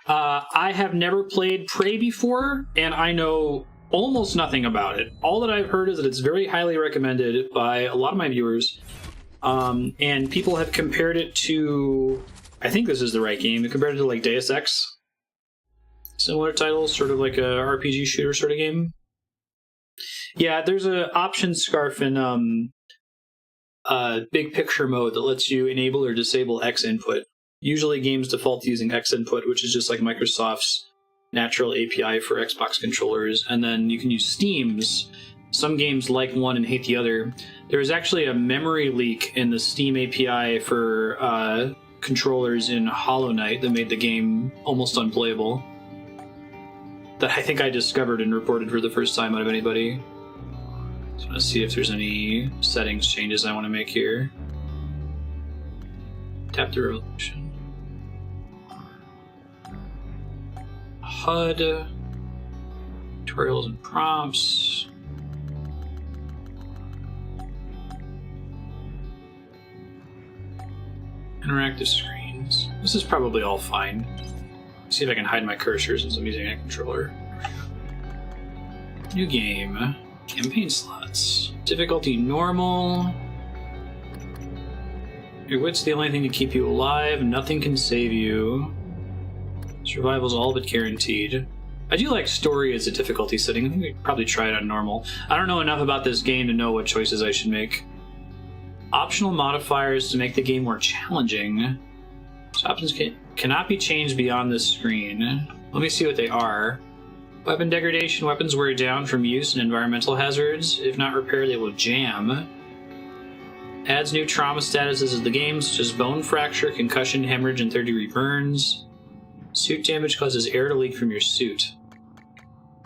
I have never played Prey before, and I know almost nothing about it. All that I've heard is that it's very highly recommended by a lot of my viewers, and people have compared it to, I think this is the right game, they compared it to like Deus Ex. Similar titles, sort of like a RPG shooter sort of game. Yeah, there's an option scarf in big picture mode that lets you enable or disable X input. Usually games default to using X input, which is just like Microsoft's natural API for Xbox controllers, and then you can use Steam's. Some games like one and hate the other. There was actually a memory leak in the Steam API for controllers in Hollow Knight that made the game almost unplayable. That I think I discovered and reported for the first time out of anybody. So let's see if there's any settings changes I want to make here. Tap the resolution. HUD. Tutorials and prompts. Interactive screens. This is probably all fine. See if I can hide my cursor since I'm using a controller. New game. Campaign slots. Difficulty normal. Your wit's the only thing to keep you alive. Nothing can save you. Survival's all but guaranteed. I do like story as a difficulty setting. I think we could probably try it on normal. I don't know enough about this game to know what choices I should make. Optional modifiers to make the game more challenging. So options cannot be changed beyond this screen. Let me see what they are. Weapon degradation. Weapons wear down from use and environmental hazards. If not repaired, they will jam. Adds new trauma statuses of the game, such as bone fracture, concussion, hemorrhage, and third-degree burns. Suit damage causes air to leak from your suit.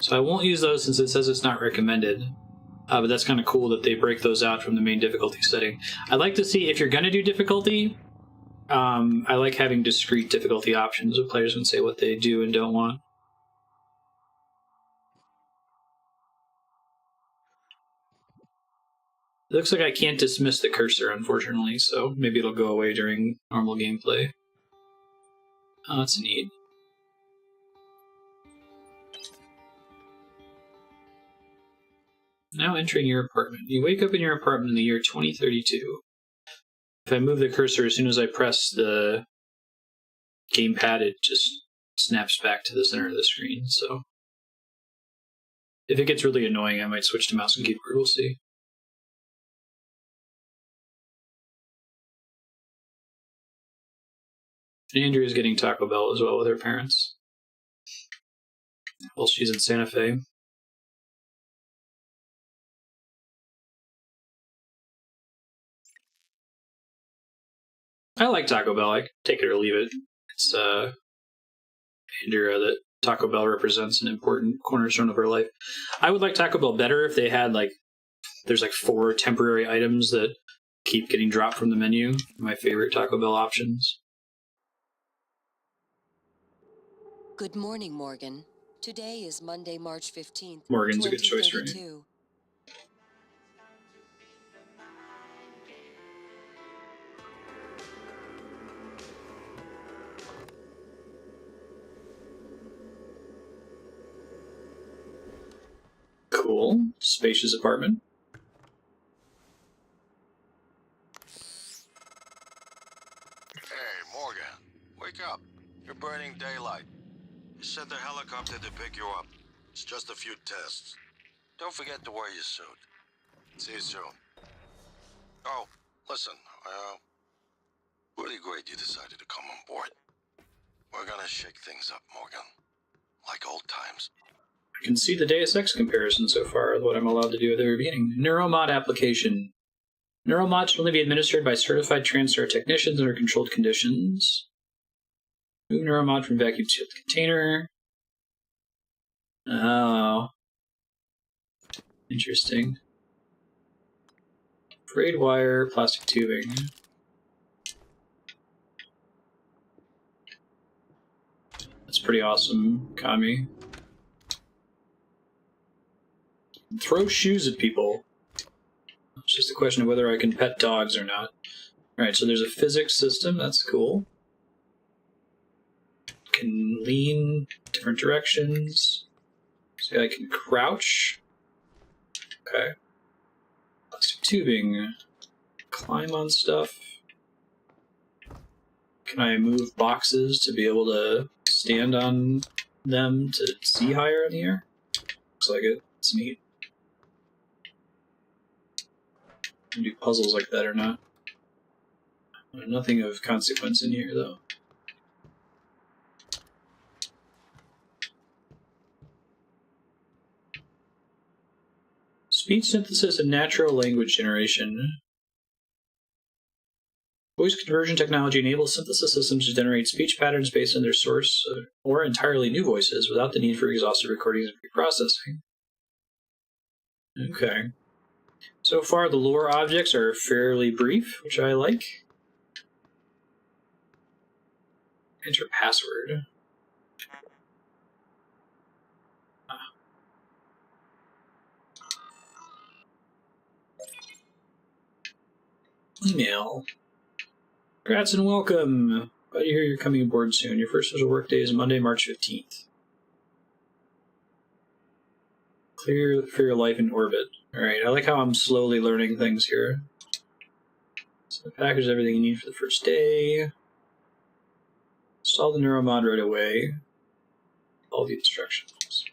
So I won't use those since it says it's not recommended. But that's kind of cool that they break those out from the main difficulty setting. I'd like to see, if you're going to do difficulty, I like having discrete difficulty options where players can say what they do and don't want. It looks like I can't dismiss the cursor, unfortunately, so maybe it'll go away during normal gameplay. Oh, that's neat. Now entering your apartment. You wake up in your apartment in the year 2032. If I move the cursor, as soon as I press the gamepad, it just snaps back to the center of the screen, so... If it gets really annoying, I might switch to mouse and keyboard, we'll see. Andrea's getting Taco Bell as well with her parents. Well, she's in Santa Fe. I like Taco Bell. I can take it or leave it. It's Andrea that Taco Bell represents an important cornerstone of her life. I would like Taco Bell better if they had there's 4 temporary items that keep getting dropped from the menu. My favorite Taco Bell options. Good morning, Morgan. Today is Monday, March 15th. Morgan's a good choice for me. Cool. Spacious apartment. Hey, Morgan. Wake up. You're burning daylight. You sent a helicopter to pick you up. It's just a few tests. Don't forget to wear your suit. See you soon. Oh, listen. Really great you decided to come on board. We're gonna shake things up, Morgan. Like old times. I can see the Deus Ex comparison so far with what I'm allowed to do at the very beginning. Neuromod application. Neuromod should only be administered by certified TranStar technicians under controlled conditions. Move Neuromod from vacuum sealed container. Oh. Interesting. Braid wire, plastic tubing. That's pretty awesome, Kami. Throw shoes at people. It's just a question of whether I can pet dogs or not. Alright, so there's a physics system. That's cool. can lean different directions. So I can crouch. Okay. Plastic tubing. Climb on stuff. Can I move boxes to be able to stand on them to see higher in the air? Looks like it. It's neat. Can do puzzles like that or not. Nothing of consequence in here, though. Speech synthesis and natural language generation. Voice conversion technology enables synthesis systems to generate speech patterns based on their source or entirely new voices without the need for exhaustive recordings and preprocessing. Okay. So far, the lore objects are fairly brief, which I like. Enter password. Email. Congrats and welcome. Glad to hear you're coming aboard soon. Your first official workday is Monday, March 15th. Clear for your life in orbit. Alright, I like how I'm slowly learning things here. So package everything you need for the first day. Install the Neuromod right away. All the instructions.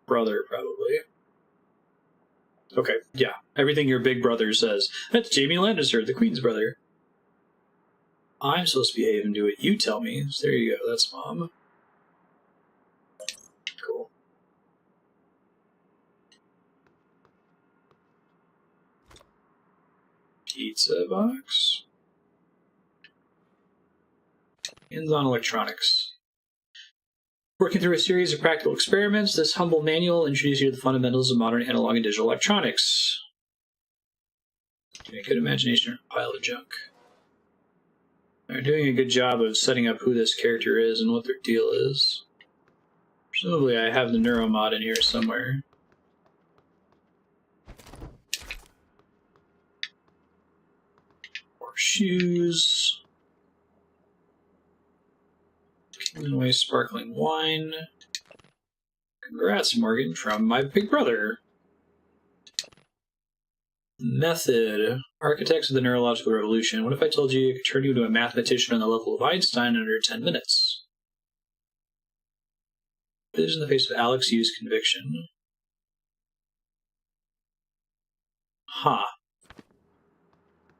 Brother, probably. Okay, yeah. Everything your big brother says. That's Jaime Lannister, the Queen's brother. I'm supposed to behave and do what you tell me. So there you go, that's Mom. Cool. Pizza box. Hands-on electronics. Working through a series of practical experiments, this humble manual introduces you to the fundamentals of modern analog and digital electronics. A good imagination or a pile of junk. They're doing a good job of setting up who this character is and what their deal is. Presumably I have the Neuromod in here somewhere. More shoes. Giving away sparkling wine. Congrats, Morgan, from my big brother. Method. Architects of the neurological revolution. What if I told you I could turn you into a mathematician on the level of Einstein in under 10 minutes? It is in the face of Alex Yu's conviction. Huh.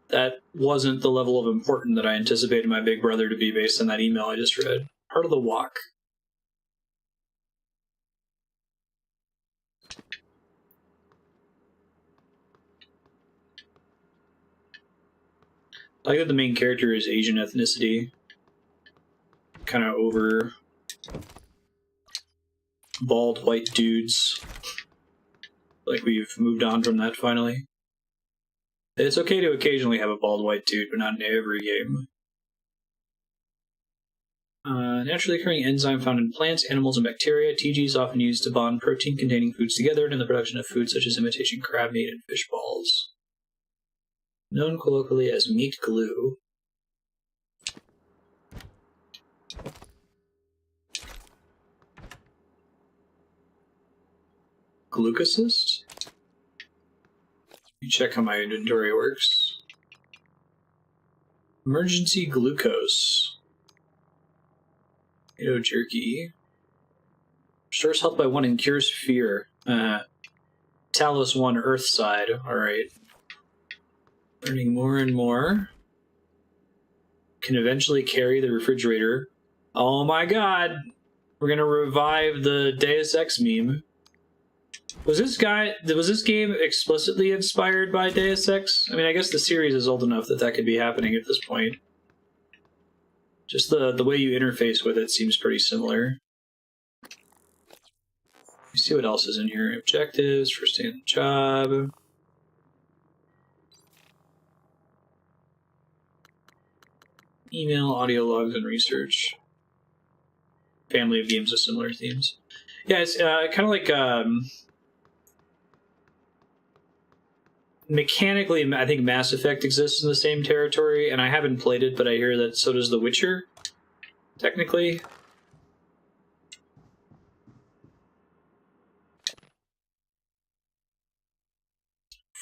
That wasn't the level of important that I anticipated my big brother to be based on that email I just read. Part of the walk. I like that the main character is Asian ethnicity. Kind of over bald white dudes. Like we've moved on from that finally. It's okay to occasionally have a bald white dude, but not in every game. Naturally occurring enzyme found in plants, animals, and bacteria. TG is often used to bond protein-containing foods together and in the production of foods such as imitation crab meat and fish balls. Known colloquially as meat glue. Glucosist? Let me check how my inventory works. Emergency glucose. Potato jerky. Restores health by 1 and cures fear. Talos I Earth side. Alright. Learning more and more. Can eventually carry the refrigerator. Oh my god! We're gonna revive the Deus Ex meme. Was this game explicitly inspired by Deus Ex? I mean, I guess the series is old enough that could be happening at this point. Just the way you interface with it seems pretty similar. Let's see what else is in here. Objectives, first day on the job. Email, audio logs, and research. Family of games with similar themes. Yeah, it's kind of like mechanically, I think Mass Effect exists in the same territory, and I haven't played it, but I hear that so does The Witcher, technically.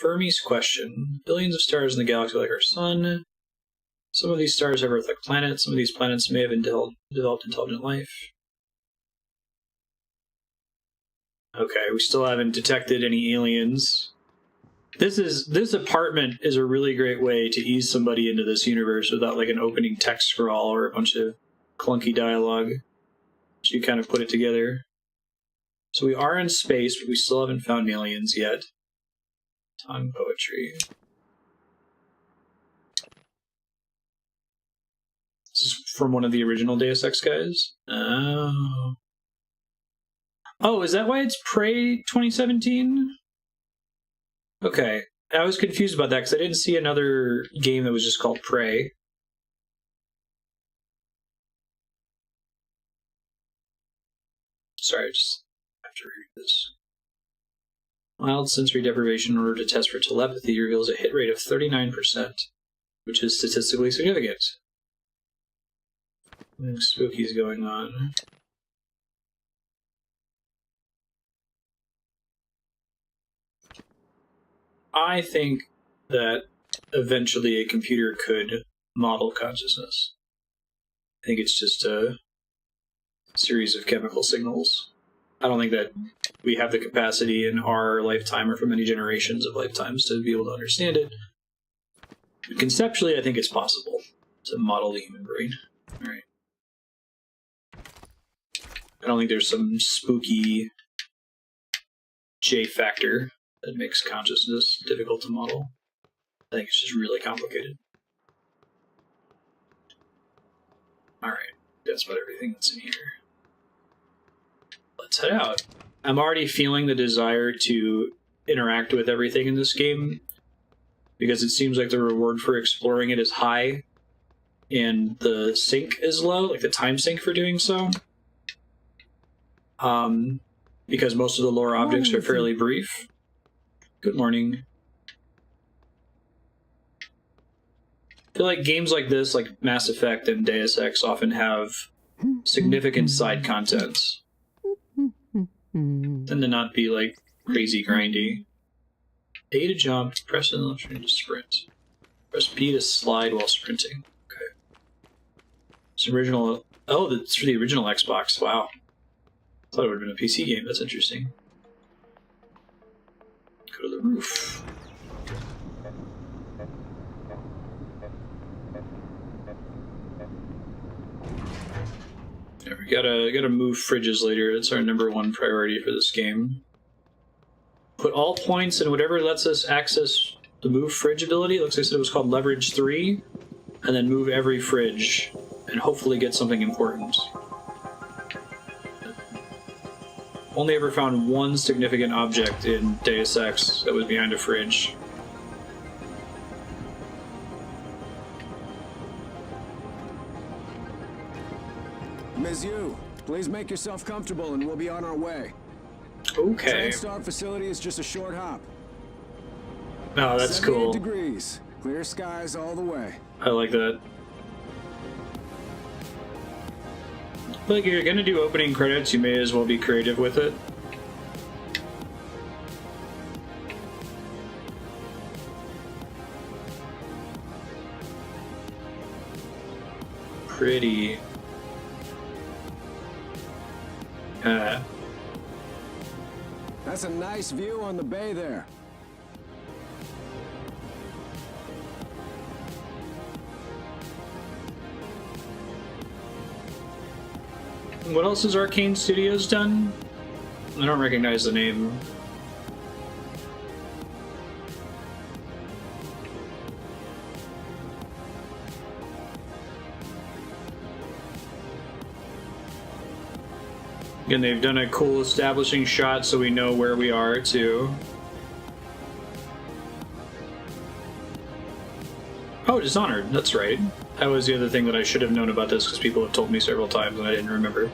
Fermi's question. Billions of stars in the galaxy like our sun. Some of these stars have Earth-like planets. Some of these planets may have developed intelligent life. Okay, we still haven't detected any aliens. This apartment is a really great way to ease somebody into this universe without like an opening text scroll or a bunch of clunky dialogue. So you kind of put it together. So we are in space, but we still haven't found aliens yet. Tongue poetry. This is from one of the original Deus Ex guys. Oh. Oh, is that why it's Prey 2017? Okay. I was confused about that because I didn't see another game that was just called Prey. Sorry, I just have to read this. Mild sensory deprivation in order to test for telepathy reveals a hit rate of 39%, which is statistically significant. Something spooky's going on. I think that eventually a computer could model consciousness. I think it's just a series of chemical signals. I don't think that we have the capacity in our lifetime or for many generations of lifetimes to be able to understand it. But conceptually, I think it's possible to model the human brain. All right. I don't think there's some spooky J factor that makes consciousness difficult to model. I think it's just really complicated. Alright, that's about everything that's in here. Let's head out. I'm already feeling the desire to interact with everything in this game because it seems like the reward for exploring it is high and the sink is low, like the time sink for doing so. Because most of the lore objects are fairly brief. Good morning. I feel like games like this, like Mass Effect and Deus Ex, often have significant side content. Tend to not be like crazy grindy. A to jump, press the left trigger to sprint. Press B to slide while sprinting. Okay. It's original. Oh, it's for the original Xbox. Wow. I thought it would have been a PC game. That's interesting. Go to the roof. Yeah, we gotta move fridges later. That's our #1 priority for this game. Put all points in whatever lets us access the move fridge ability. Looks like it was called Leverage 3. And then move every fridge and hopefully get something important. Only ever found one significant object in Deus Ex that was behind a fridge. Monsieur, please make yourself comfortable and we'll be on our way. Okay. TranStar facility is just a short hop. Oh, that's 78 cool. degrees. Clear skies all the way. I like that. Like, if you're gonna do opening credits, you may as well be creative with it. Pretty. That's a nice view on the bay there. What else has Arcane Studios done? I don't recognize the name. Again, they've done a cool establishing shot so we know where we are, too. Oh, Dishonored, that's right. That was the other thing that I should have known about this because people have told me several times and I didn't remember.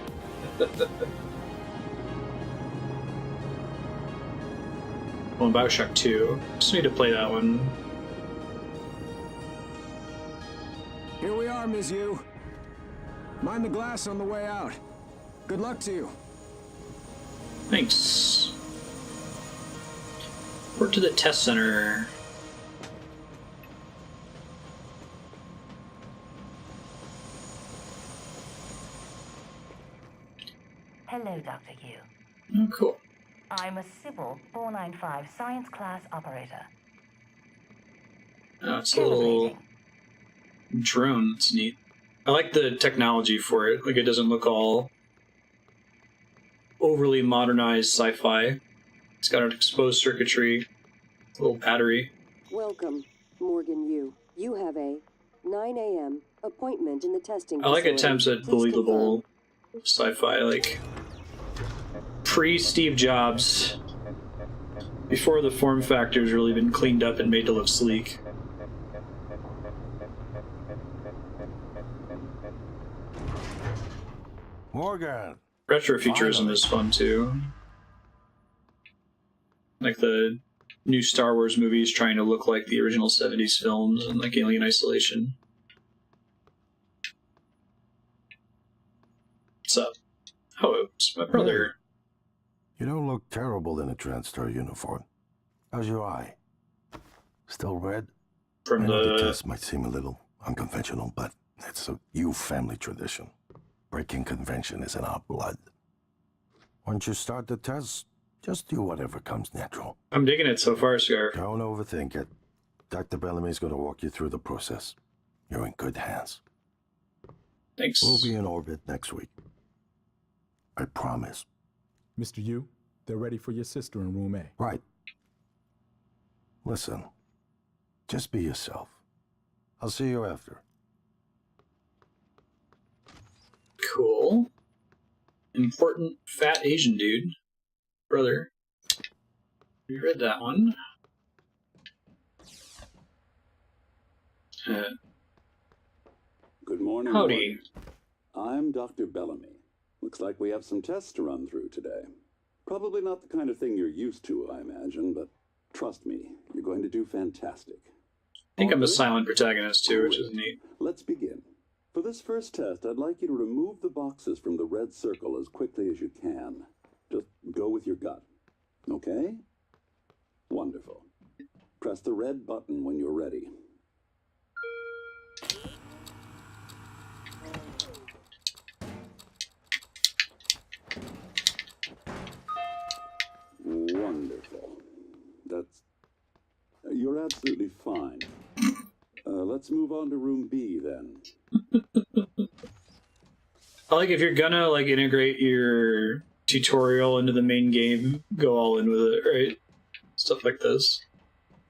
Oh, and Bioshock 2. Just need to play that one. Here we are, Ms. Yu. Mind the glass on the way out. Good luck to you. Thanks. We're to the test center. Hello, Dr. Yu. Oh, cool. I'm a Sybil 495 science class operator. Oh, it's a little Calibrating. drone. It's neat. I like the technology for it. Like, it doesn't look all overly modernized sci-fi. It's got an exposed circuitry, a little battery. Welcome, Morgan Yu. You have a 9 a.m. appointment in the testing I like facility. attempts at Please believable sci-fi, like pre-Steve Jobs, before the form factor's really been cleaned up and made to look sleek. Morgan! Retro futurism Finally. is fun too. Like the new Star Wars movies trying to look like the original 70s films and like Alien Isolation. What's up? Oh, it's my brother. You don't look terrible in a TranStar uniform. How's your eye? Still red? From I know the the... test might seem a little unconventional, but it's a Yu family tradition. Breaking convention is in our blood. Once you start the test, just do whatever comes natural. I'm digging it so far, Scarf. Don't overthink it. Dr. Bellamy's going to walk you through the process. You're in good hands. Thanks. We'll be in orbit next week. I promise. Mr. Yu, they're ready for your sister in room A. Right. Listen, just be yourself. I'll see you after. Cool. Important fat Asian dude. Brother. You read that one. Good morning. Howdy. Morgan. I'm Dr. Bellamy. Looks like we have some tests to run through today. Probably not the kind of thing you're used to, I imagine, but trust me, you're going to do fantastic. I think I'm a All good? silent protagonist too, which is Great. neat. Let's begin. For this first test, I'd like you to remove the boxes from the red circle as quickly as you can. Just go with your gut. Okay? Wonderful. Press the red button when you're ready. Wonderful. You're absolutely fine. Let's move on to room B then. I like if you're gonna like integrate your tutorial into the main game, go all in with it, right? Stuff like this.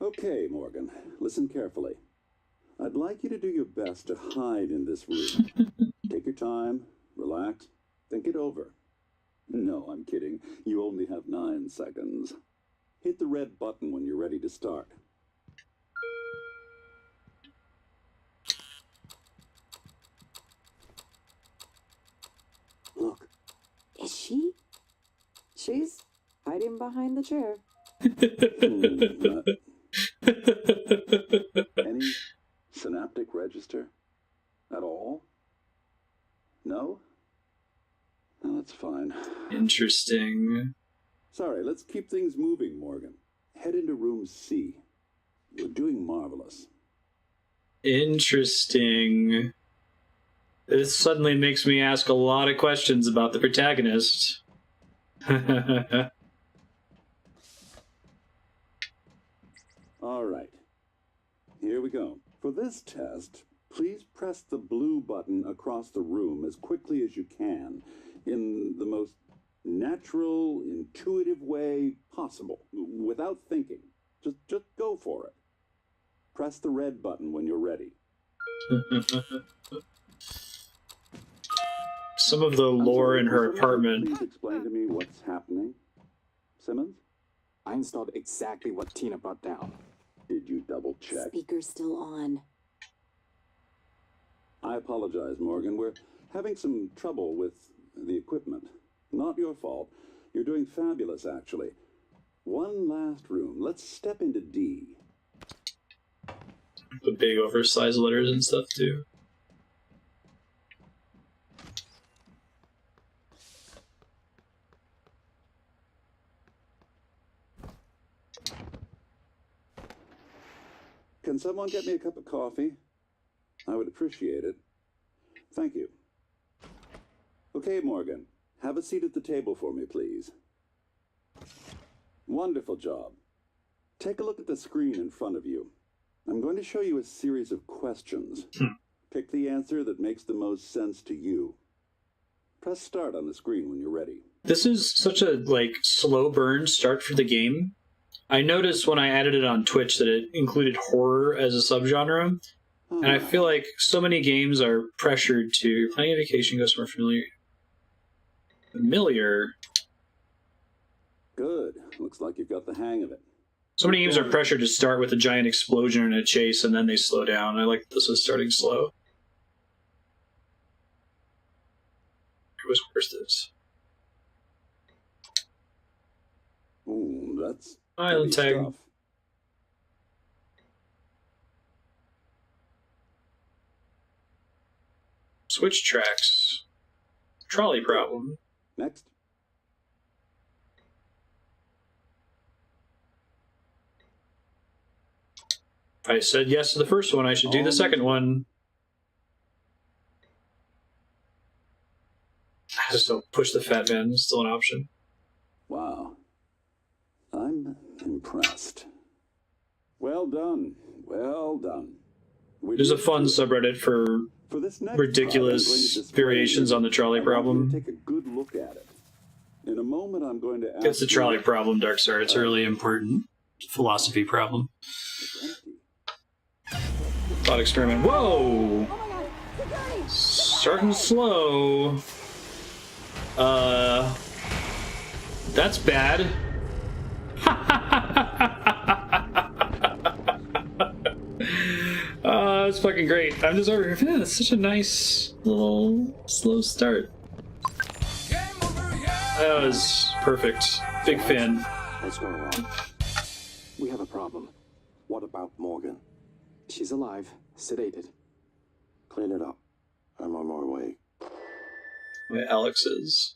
Okay, Morgan, listen carefully. I'd like you to do your best to hide in this room. Take your time, relax, think it over. No, I'm kidding. You only have 9 seconds. Hit the red button when you're ready to start. Look, is she? She's hiding behind the chair. Any synaptic register? At all? No? No, that's fine. Interesting. Sorry, let's keep things moving, Morgan. Head into room C. You're doing marvelous. Interesting. This suddenly makes me ask a lot of questions about the protagonist. All right. Here we go. For this test, please press the blue button across the room as quickly as you can in the most natural, intuitive way possible, without thinking. Just go for it. Press the red button when you're ready. Some of the lore in her Would you apartment. Please explain to me what's happening. Simmons, I installed exactly what Tina brought down. did you double check? Speaker's still on. I apologize, Morgan. We're having some trouble with the equipment. Not your fault. You're doing fabulous, actually. One last room. Let's step into D. The big oversized letters and stuff too. Can someone get me a cup of coffee? I would appreciate it. Thank you. Okay, Morgan. Have a seat at the table for me, please. Wonderful job. Take a look at the screen in front of you. I'm going to show you a series of questions. Pick the answer that makes the most sense to you. Press start on the screen when you're ready. This is such a slow burn start for the game. I noticed when I added it on Twitch that it included horror as a subgenre, and I feel like so many games are pressured to planning a vacation, go somewhere familiar. Good. Looks like you've got the hang of it. So many games are pressured to start with a giant explosion and a chase, and then they slow down. I like this was starting slow. Where's this? Ooh, that's Island tag. stuff. Switch tracks. Trolley problem. Next. If I said yes to the first one, I should do the second one. I just don't push the fat van. It's still an option. Wow. I'm impressed. Well done. Well done. There's a fun subreddit for this next ridiculous variations on the trolley problem. Take a good look at it. In a moment, I'm going to ask. It's the trolley problem, Darkstar. It's a really important philosophy problem. Thought experiment. Whoa! Starting slow. That's bad. That's fucking great. I'm just over here. Man, it's such a nice little slow start. That was perfect. Big fan. What's going on? We have a problem. What about Morgan? She's alive, sedated. Clean it up. I'm on my way. Wait, Alex is.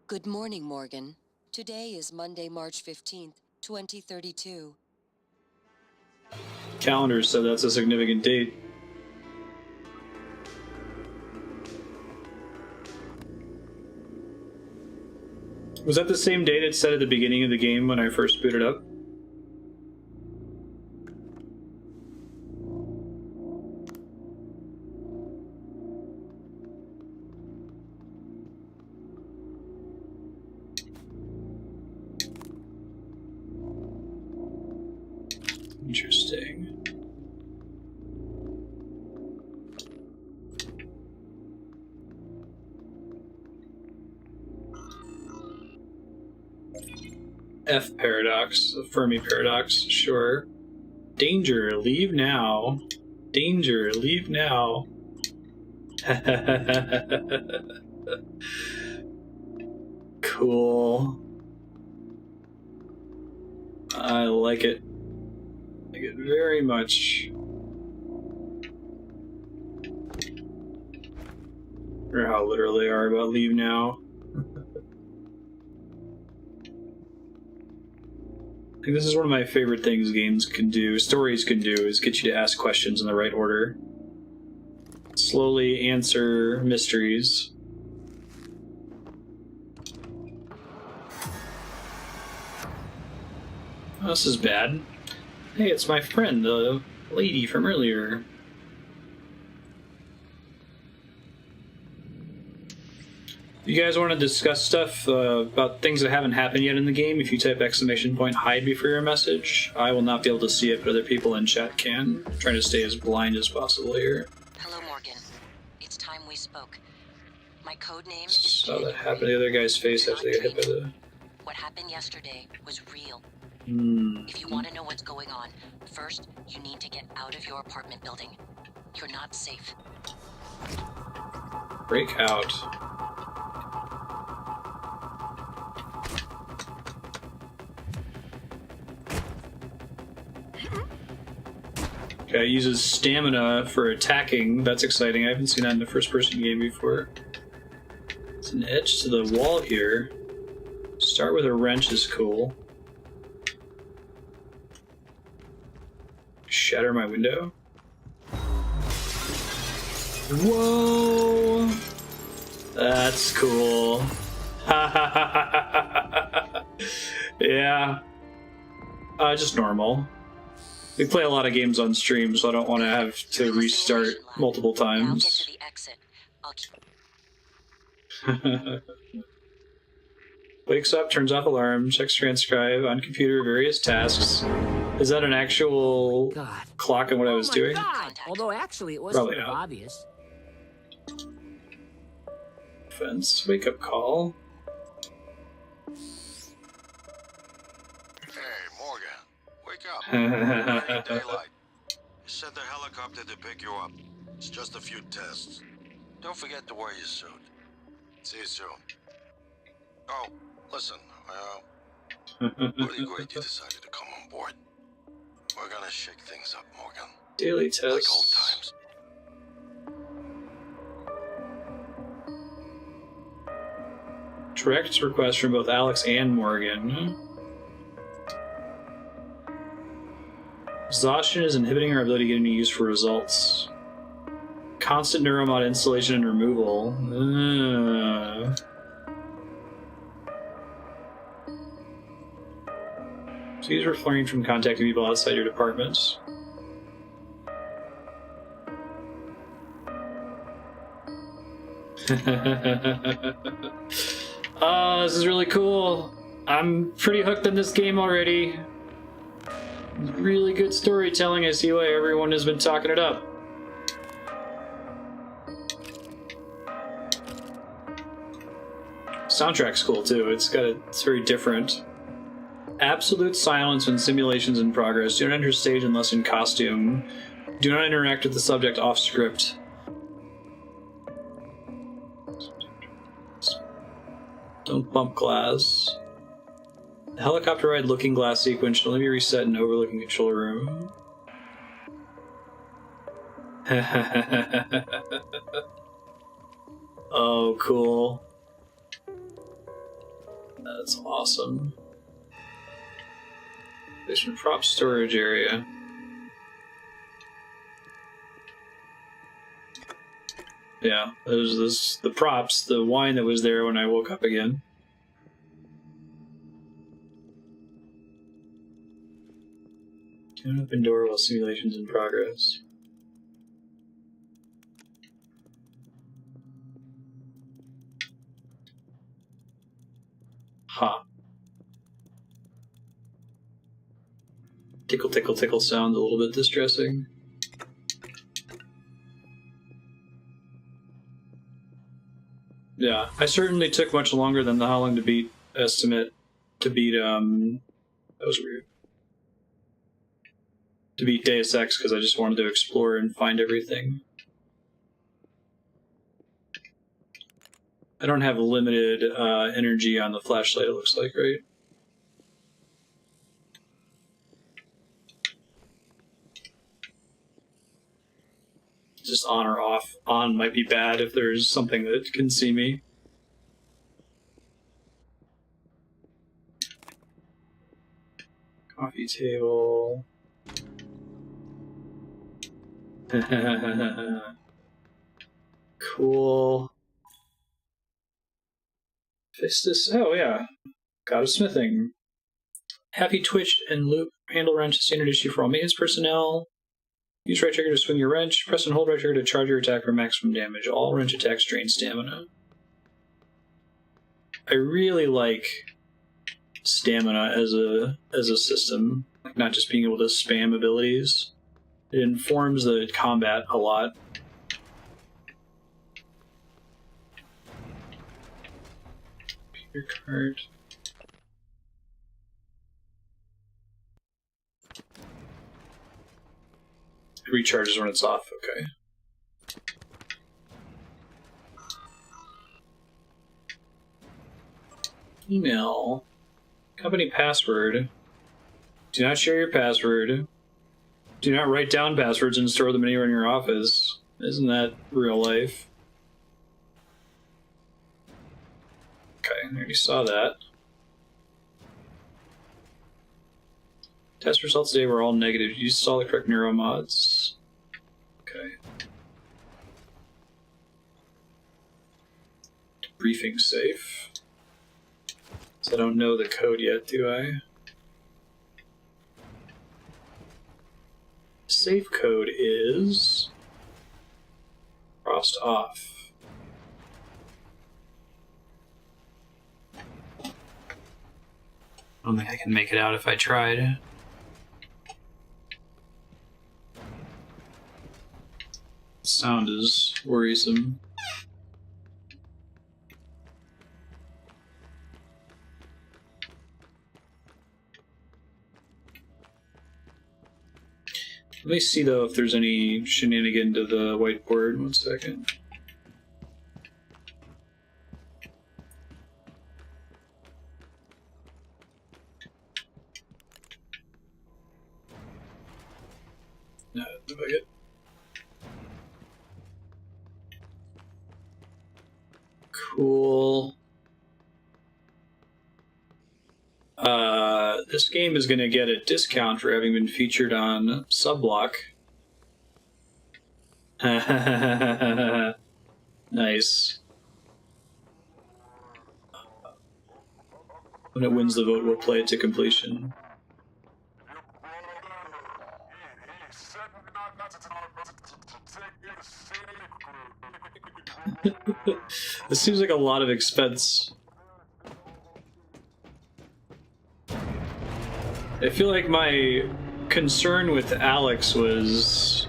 Good morning, Morgan. Today is Monday, March 15th, 2032. Calendar said that's a significant date. Was that the same date it said at the beginning of the game when I first booted up? Interesting. F paradox, Fermi paradox, sure. Danger, leave now. Danger, leave now. Cool. I like it. I like it very much. Or how literal they are about leave now. I think this is one of my favorite things games can do, stories can do, is get you to ask questions in the right order. Slowly answer mysteries. Oh, this is bad. Hey, it's my friend, the lady from earlier. You guys want to discuss stuff about things that haven't happened yet in the game? If you type !hide before your message, I will not be able to see it, but other people in chat can. I'm trying to stay as blind as possible here. Hello, Morgan. It's time we spoke. My code name is Saw that happen to the other guy's face after they got hit by the... What happened yesterday was real. Hmm. If you want to know what's going on, first, you need to get out of your apartment building. You're not safe. Break out. Okay, it uses stamina for attacking. That's exciting. I haven't seen that in the first-person game before. It's an edge to the wall here. Start with a wrench is cool. Shatter my window. Whoa! That's cool. Yeah. Just normal. We play a lot of games on stream, so I don't want to have to restart multiple times. Wakes up, turns off alarm, checks transcribe on computer various tasks. Is that an actual clock on what I was doing? Although actually it was Probably sort of not. obvious. Fence, wake up call. Hey, Morgan. Wake up. Burning daylight. Sent the helicopter to pick you up. It's just a few tests. Don't forget to wear your suit. See you soon. Oh, listen, really great you decided to come on board. We're gonna shake things up, Morgan. Daily Like old tests. times. Direct request from both Alex and Morgan. Exhaustion is inhibiting our ability to get any use for results. Constant neuromod installation and removal. Please refrain from contacting people outside your departments. This is really cool. I'm pretty hooked on this game already. Really good storytelling. I see why everyone has been talking it up. Soundtrack's cool too. It's very different. Absolute silence when simulations in progress. Do not enter stage unless in costume. Do not interact with the subject off script. Don't bump glass. The helicopter ride looking glass sequence should only be reset in overlooking control room. Oh, cool. That's awesome. Basement prop storage area. Yeah, there's the props, the wine that was there when I woke up again. Do an open door while simulation's in progress. Ha. Tickle, tickle, tickle sounds a little bit distressing. Yeah, I certainly took much longer than the How Long to Beat estimate to beat, that was weird. To beat Deus Ex, because I just wanted to explore and find everything. I don't have limited energy on the flashlight, it looks like, right? Just on or off. On might be bad if there's something that can see me. Coffee table. Cool. Fix this. Oh, yeah. Got a smithing. Happy twitch and loop handle wrench is standard issue for all maintenance personnel. Use right trigger to swing your wrench. Press and hold right trigger to charge your attack for maximum damage. All wrench attacks drain stamina. I really like stamina as a system, like not just being able to spam abilities. It informs the combat a lot. Computer card. It recharges when it's off, okay. Email. Company password. Do not share your password. Do not write down passwords and store them anywhere in your office. Isn't that real life? Okay, I already saw that. Test results today were all negative. You saw the correct neuromods. Okay. Briefing safe. So I don't know the code yet, do I? Safe code is crossed off. I don't think I can make it out if I tried. Sound is worrisome. Let me see though if there's any shenanigan to the whiteboard. 1 second. No, look like it. Cool. This game is going to get a discount for having been featured on Subblock. Nice. When it wins the vote, we'll play it to completion. This seems like a lot of expense. I feel like my concern with Alex was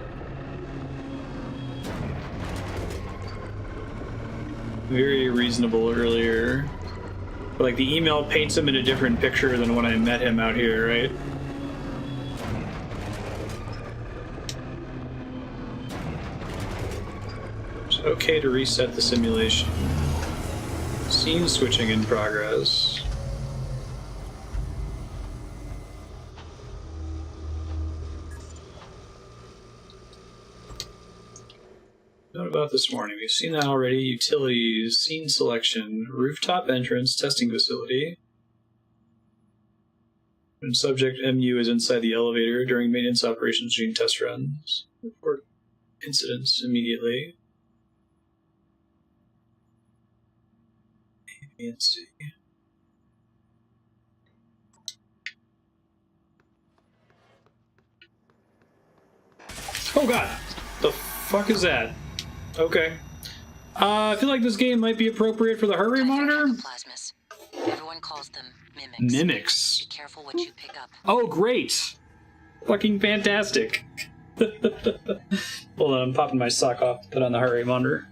very reasonable earlier. But like the email paints him in a different picture than when I met him out here, right? It's okay to reset the simulation. Scene switching in progress. What about this morning? We've seen that already. Utilities, scene selection, rooftop entrance, testing facility. When subject MU is inside the elevator during maintenance operations during test runs. Report incidents immediately. A, B, and C. Oh god! The fuck is that? Okay. I feel like this game might be appropriate for the heart rate monitor. Plasmas. Everyone calls them mimics. Mimics. Be careful what you pick up. Oh, great! Fucking fantastic. Hold on, I'm popping my sock off to put on the heart rate monitor.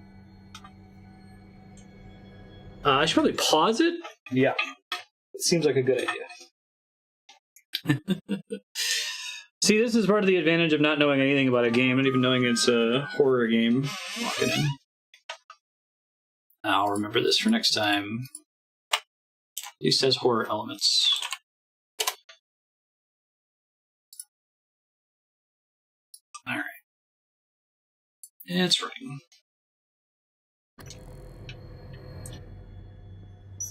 I should probably pause it? Yeah. It seems like a good idea. See, this is part of the advantage of not knowing anything about a game, not even knowing it's a horror game. Walking in. I'll remember this for next time. He says horror elements. Alright. It's running.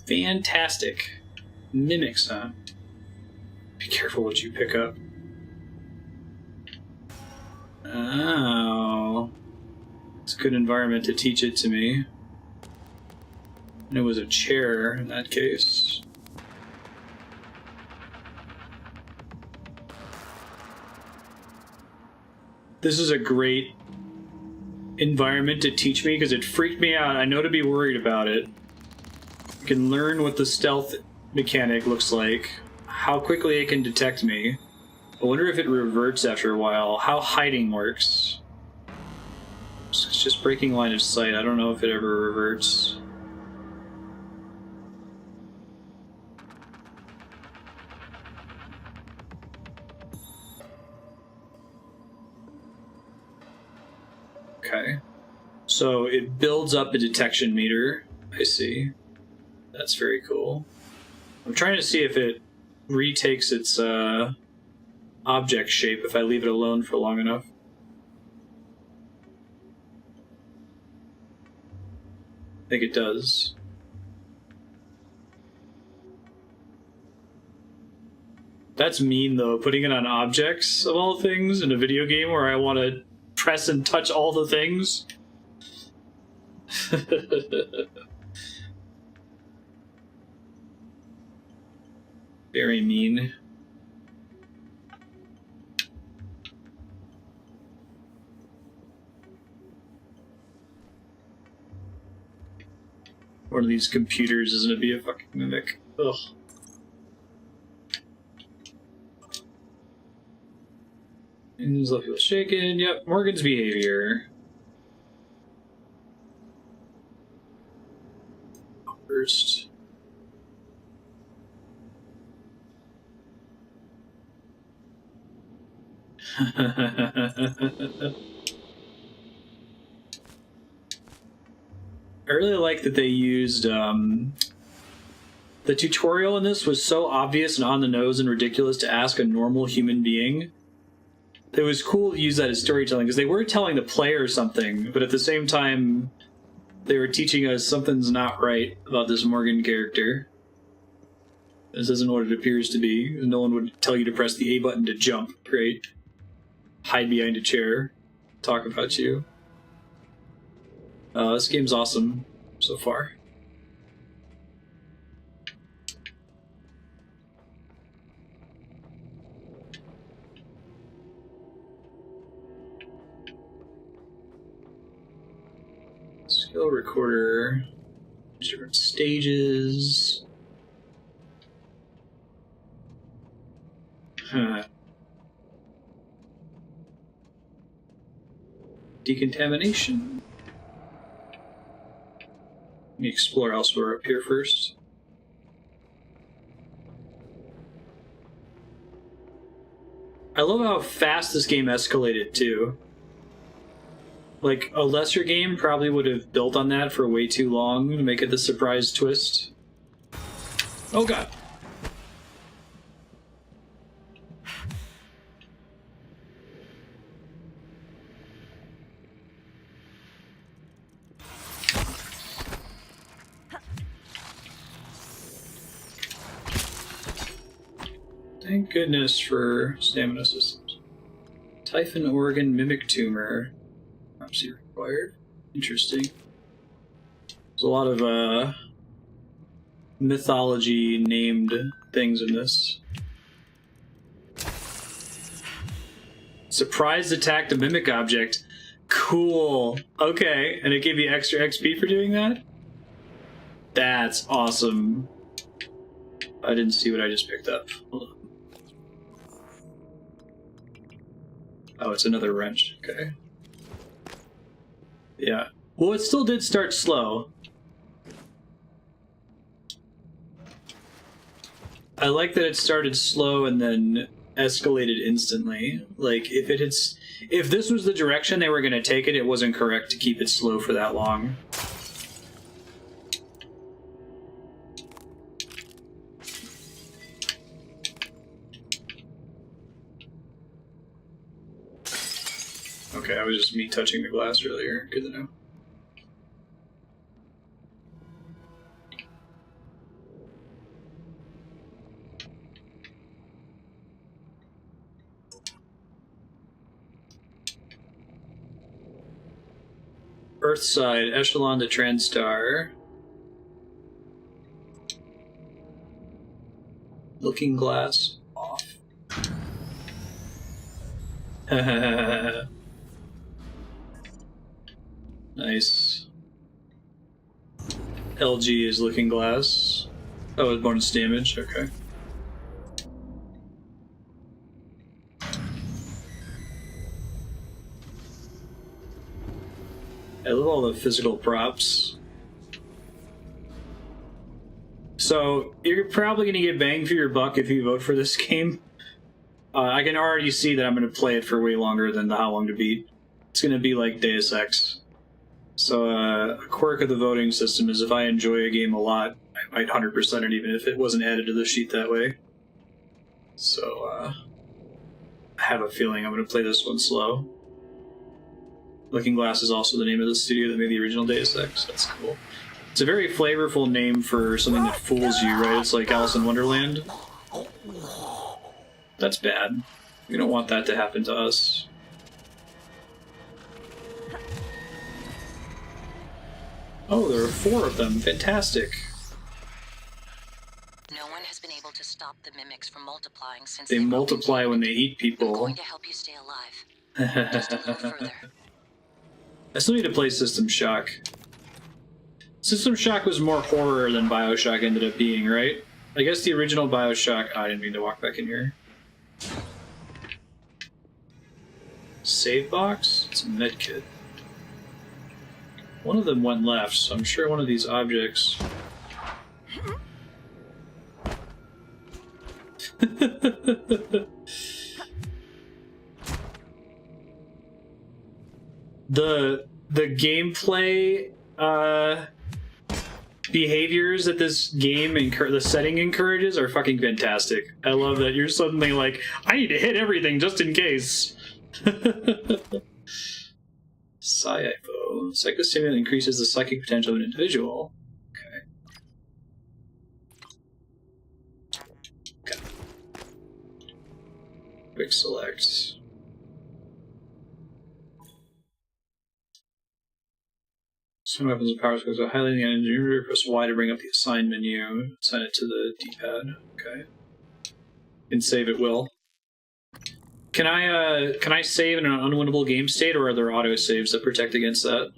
Fantastic. Mimics, huh? Be careful what you pick up. Oh. It's a good environment to teach it to me. And it was a chair in that case. This is a great environment to teach me because it freaked me out. I know to be worried about it. I can learn what the stealth mechanic looks like, how quickly it can detect me. I wonder if it reverts after a while, how hiding works. It's just breaking line of sight. I don't know if it ever reverts. Okay. So it builds up a detection meter. I see. That's very cool. I'm trying to see if it retakes its object shape if I leave it alone for long enough. I think it does. That's mean, though, putting it on objects, of all things, in a video game where I want to press and touch all the things. Very mean. One of these computers is gonna be a fucking mimic. Ugh. And let people shaken. Yep, Morgan's behavior. First. I really like that they used the tutorial in this was so obvious and on the nose and ridiculous to ask a normal human being. It was cool to use that as storytelling because they were telling the player something, but at the same time they were teaching us something's not right about this Morgan character. This isn't what it appears to be. No one would tell you to press the A button to jump, right? Hide behind a chair, talk about you. This game's awesome so far. Skill recorder, different stages. Huh. Decontamination. Let me explore elsewhere up here first. I love how fast this game escalated too. Like, a lesser game probably would have built on that for way too long to make it the surprise twist. Oh god. Thank goodness for stamina systems. Typhon organ mimic tumor. Biopsy required. Interesting. There's a lot of mythology named things in this. Surprise attack to mimic object. Cool. Okay, and it gave you extra XP for doing that? That's awesome. I didn't see what I just picked up. Hold on. Oh, it's another wrench. Okay. Yeah. Well, it still did start slow. I like that it started slow and then escalated instantly. Like, if this was the direction they were going to take it, it wasn't correct to keep it slow for that long. Okay, that was just me touching the glass earlier. Good to know. Earthside, echelon to TranStar. Looking glass off. Nice. LG is looking glass. Oh, it's bonus damage, okay. I love all the physical props. So, you're probably going to get bang for your buck if you vote for this game. I can already see that I'm going to play it for way longer than the How Long to Beat. It's going to be like Deus Ex. So, a quirk of the voting system is if I enjoy a game a lot, I might 100% it even if it wasn't added to the sheet that way. So, have a feeling I'm going to play this one slow. Looking Glass is also the name of the studio that made the original Deus Ex. That's cool. It's a very flavorful name for something that fools you, right? It's like Alice in Wonderland. That's bad. We don't want that to happen to us. Oh, there are 4 of them. Fantastic. No one has been able to stop the mimics from multiplying since They multiply when they eat I'm people. going to help you stay alive. Just a little further. I still need to play System Shock. System Shock was more horror than Bioshock ended up being, right? I guess the original Bioshock... Oh, I didn't mean to walk back in here. Save box? It's a medkit. One of them went left, so I'm sure one of these objects... the gameplay behaviors that this game the setting encourages are fucking fantastic. I love that you're suddenly like, I need to hit everything just in case. Sci-fi. Psychostimulant increases the psychic potential of an individual. Okay. Quick select. Some weapons and powers goes highlighting the engineer. Press Y to bring up the assign menu. Assign it to the D-pad. Okay. And save it will. Can I save in an unwinnable game state, or are there auto saves that protect against that?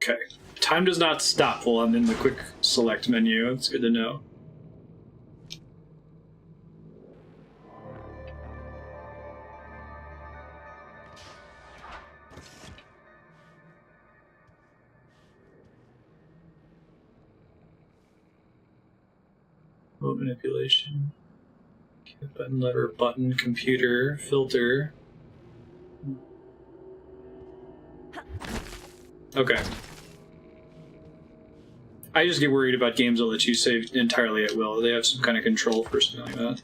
Okay. Time does not stop while I'm in the quick select menu. It's good to know. Remote manipulation. Button, lever, button, computer, filter. Okay. I just get worried about games that let you save entirely at will. They have some kind of control for something like that.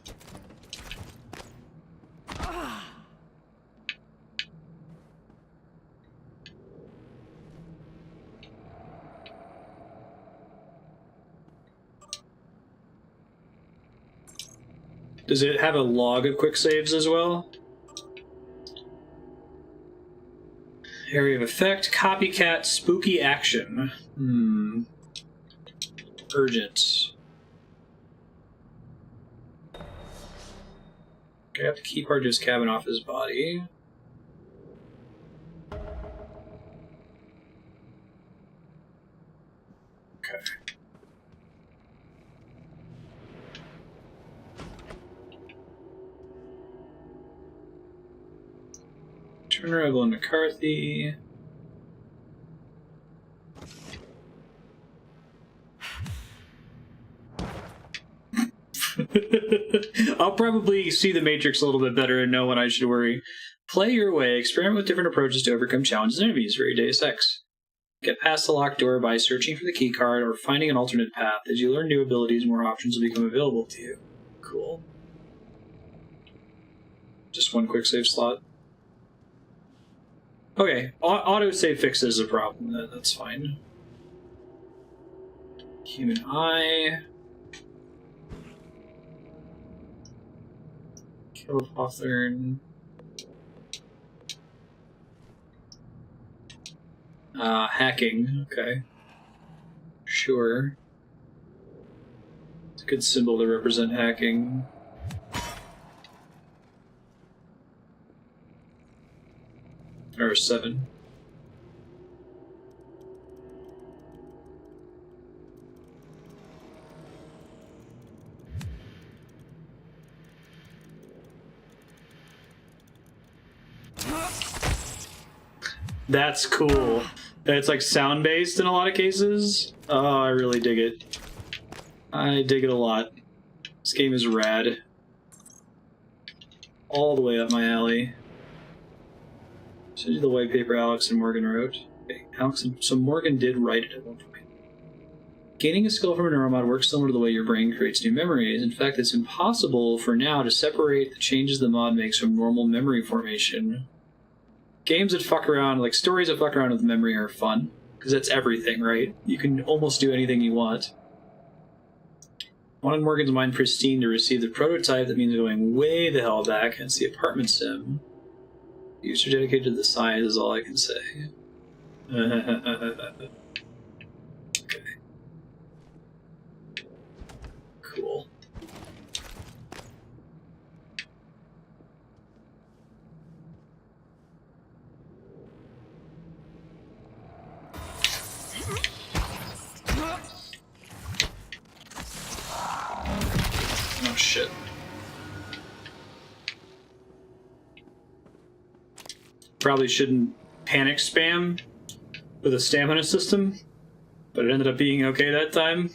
Does it have a log of quick saves as well? Area of effect, copycat, spooky action. Urgent. Okay, I have to keep Arjo's cabin off his body. Okay. Turner, Evelyn McCarthy. I'll probably see the Matrix a little bit better and know when I should worry. Play your way, experiment with different approaches to overcome challenges and enemies. Very Deus Ex. Get past the locked door by searching for the key card or finding an alternate path. As you learn new abilities, more options will become available to you. Cool. Just one quick save slot. Okay, autosave fixes a problem. That's fine. Human eye. Kill Hawthorne. Hacking. Okay. Sure. It's a good symbol to represent hacking. Or 7. That's cool. It's like sound-based in a lot of cases. Oh, I really dig it. I dig it a lot. This game is rad. All the way up my alley. Send you the white paper Alex and Morgan wrote. Okay, so Morgan did write it at one point. Gaining a skill from a neuromod works similar to the way your brain creates new memories. In fact, it's impossible for now to separate the changes the mod makes from normal memory formation. Games that fuck around, like stories that fuck around with memory are fun, because that's everything, right? You can almost do anything you want. Wanted Morgan's mind pristine to receive the prototype. That means going way the hell back. It's the apartment sim. User dedicated to the science is all I can say. Okay. Cool. Oh shit. Probably shouldn't panic spam with a stamina system, but it ended up being okay that time.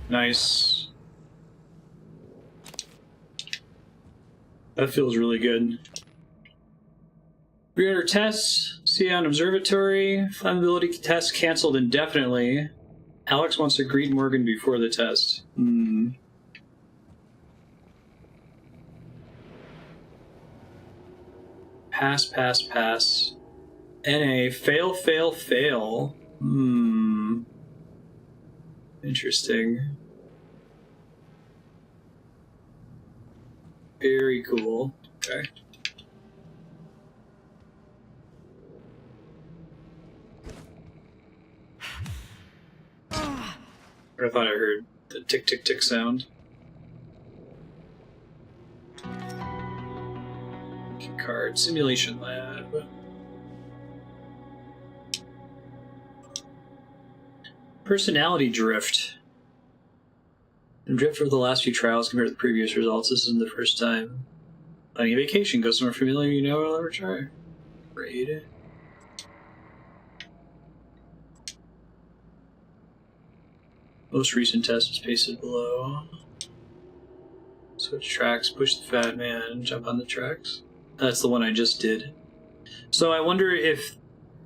Nice. That feels really good. 300 tests. Sion Observatory. Flammability test canceled indefinitely. Alex wants to greet Morgan before the test. Pass, pass, pass. NA. Fail, fail, fail. Interesting. Very cool. Okay. I thought I heard the tick tick tick sound. Key card. Simulation lab. Personality drift. Drift over the last few trials compared to the previous results. This isn't the first time. Planning a vacation. Go somewhere familiar you know I'll ever try. Raid. Most recent test is pasted below. Switch tracks. Push the fat man. Jump on the tracks. That's the one I just did. So I wonder if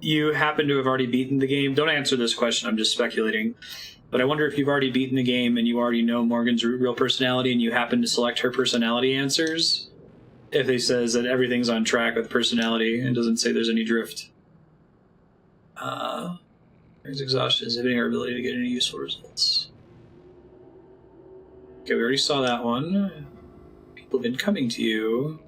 you happen to have already beaten the game. Don't answer this question. I'm just speculating. But I wonder if you've already beaten the game and you already know Morgan's real personality and you happen to select her personality answers. If it says that everything's on track with personality and doesn't say there's any drift. There's exhaustion inhibiting our ability to get any useful results. Okay, we already saw that one. People have been coming to you.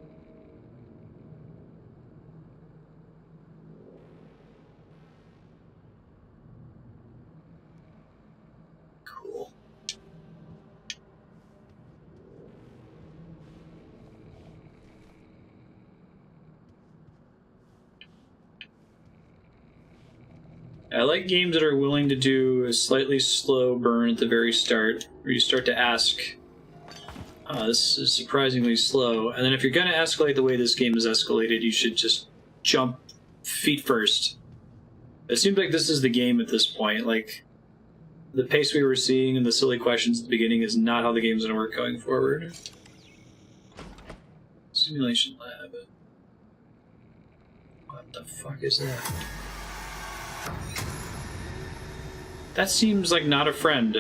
I like games that are willing to do a slightly slow burn at the very start, where you start to ask, this is surprisingly slow, and then if you're going to escalate the way this game is escalated, you should just jump feet first. It seems like this is the game at this point. Like, the pace we were seeing and the silly questions at the beginning is not how the game's going to work going forward. Simulation lab. What the fuck is that? That seems like not a friend.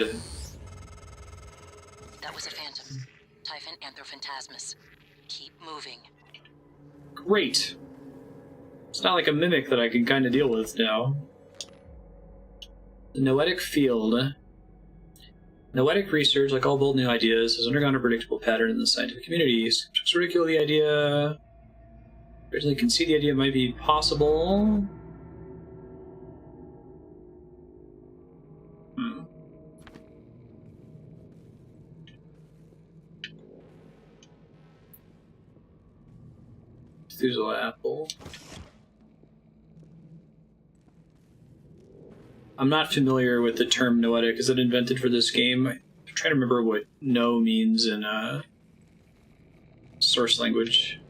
That was a phantom. Typhon Anthrophantasmus. Keep moving. Great. It's not like a mimic that I can kind of deal with now. The noetic field. Noetic research, like all bold new ideas, has undergone a predictable pattern in the scientific community. Skeptics ridicule the idea. Originally concede the idea might be possible. Methuselah apple. I'm not familiar with the term noetic. Is it invented for this game? I'm trying to remember what no means in source language.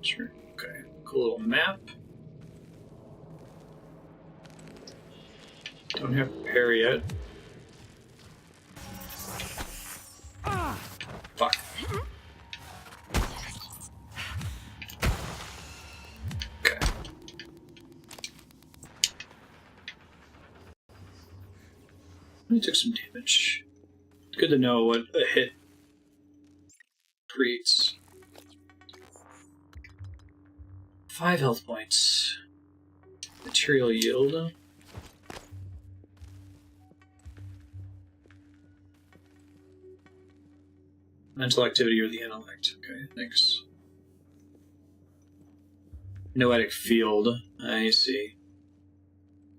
Sure. Okay. Cool little map. Don't have repair yet. Fuck. Okay. I took some damage. Good to know what a hit creates. 5 health points. Material yield. Mental activity or the intellect. Okay, thanks. Noetic field. I see.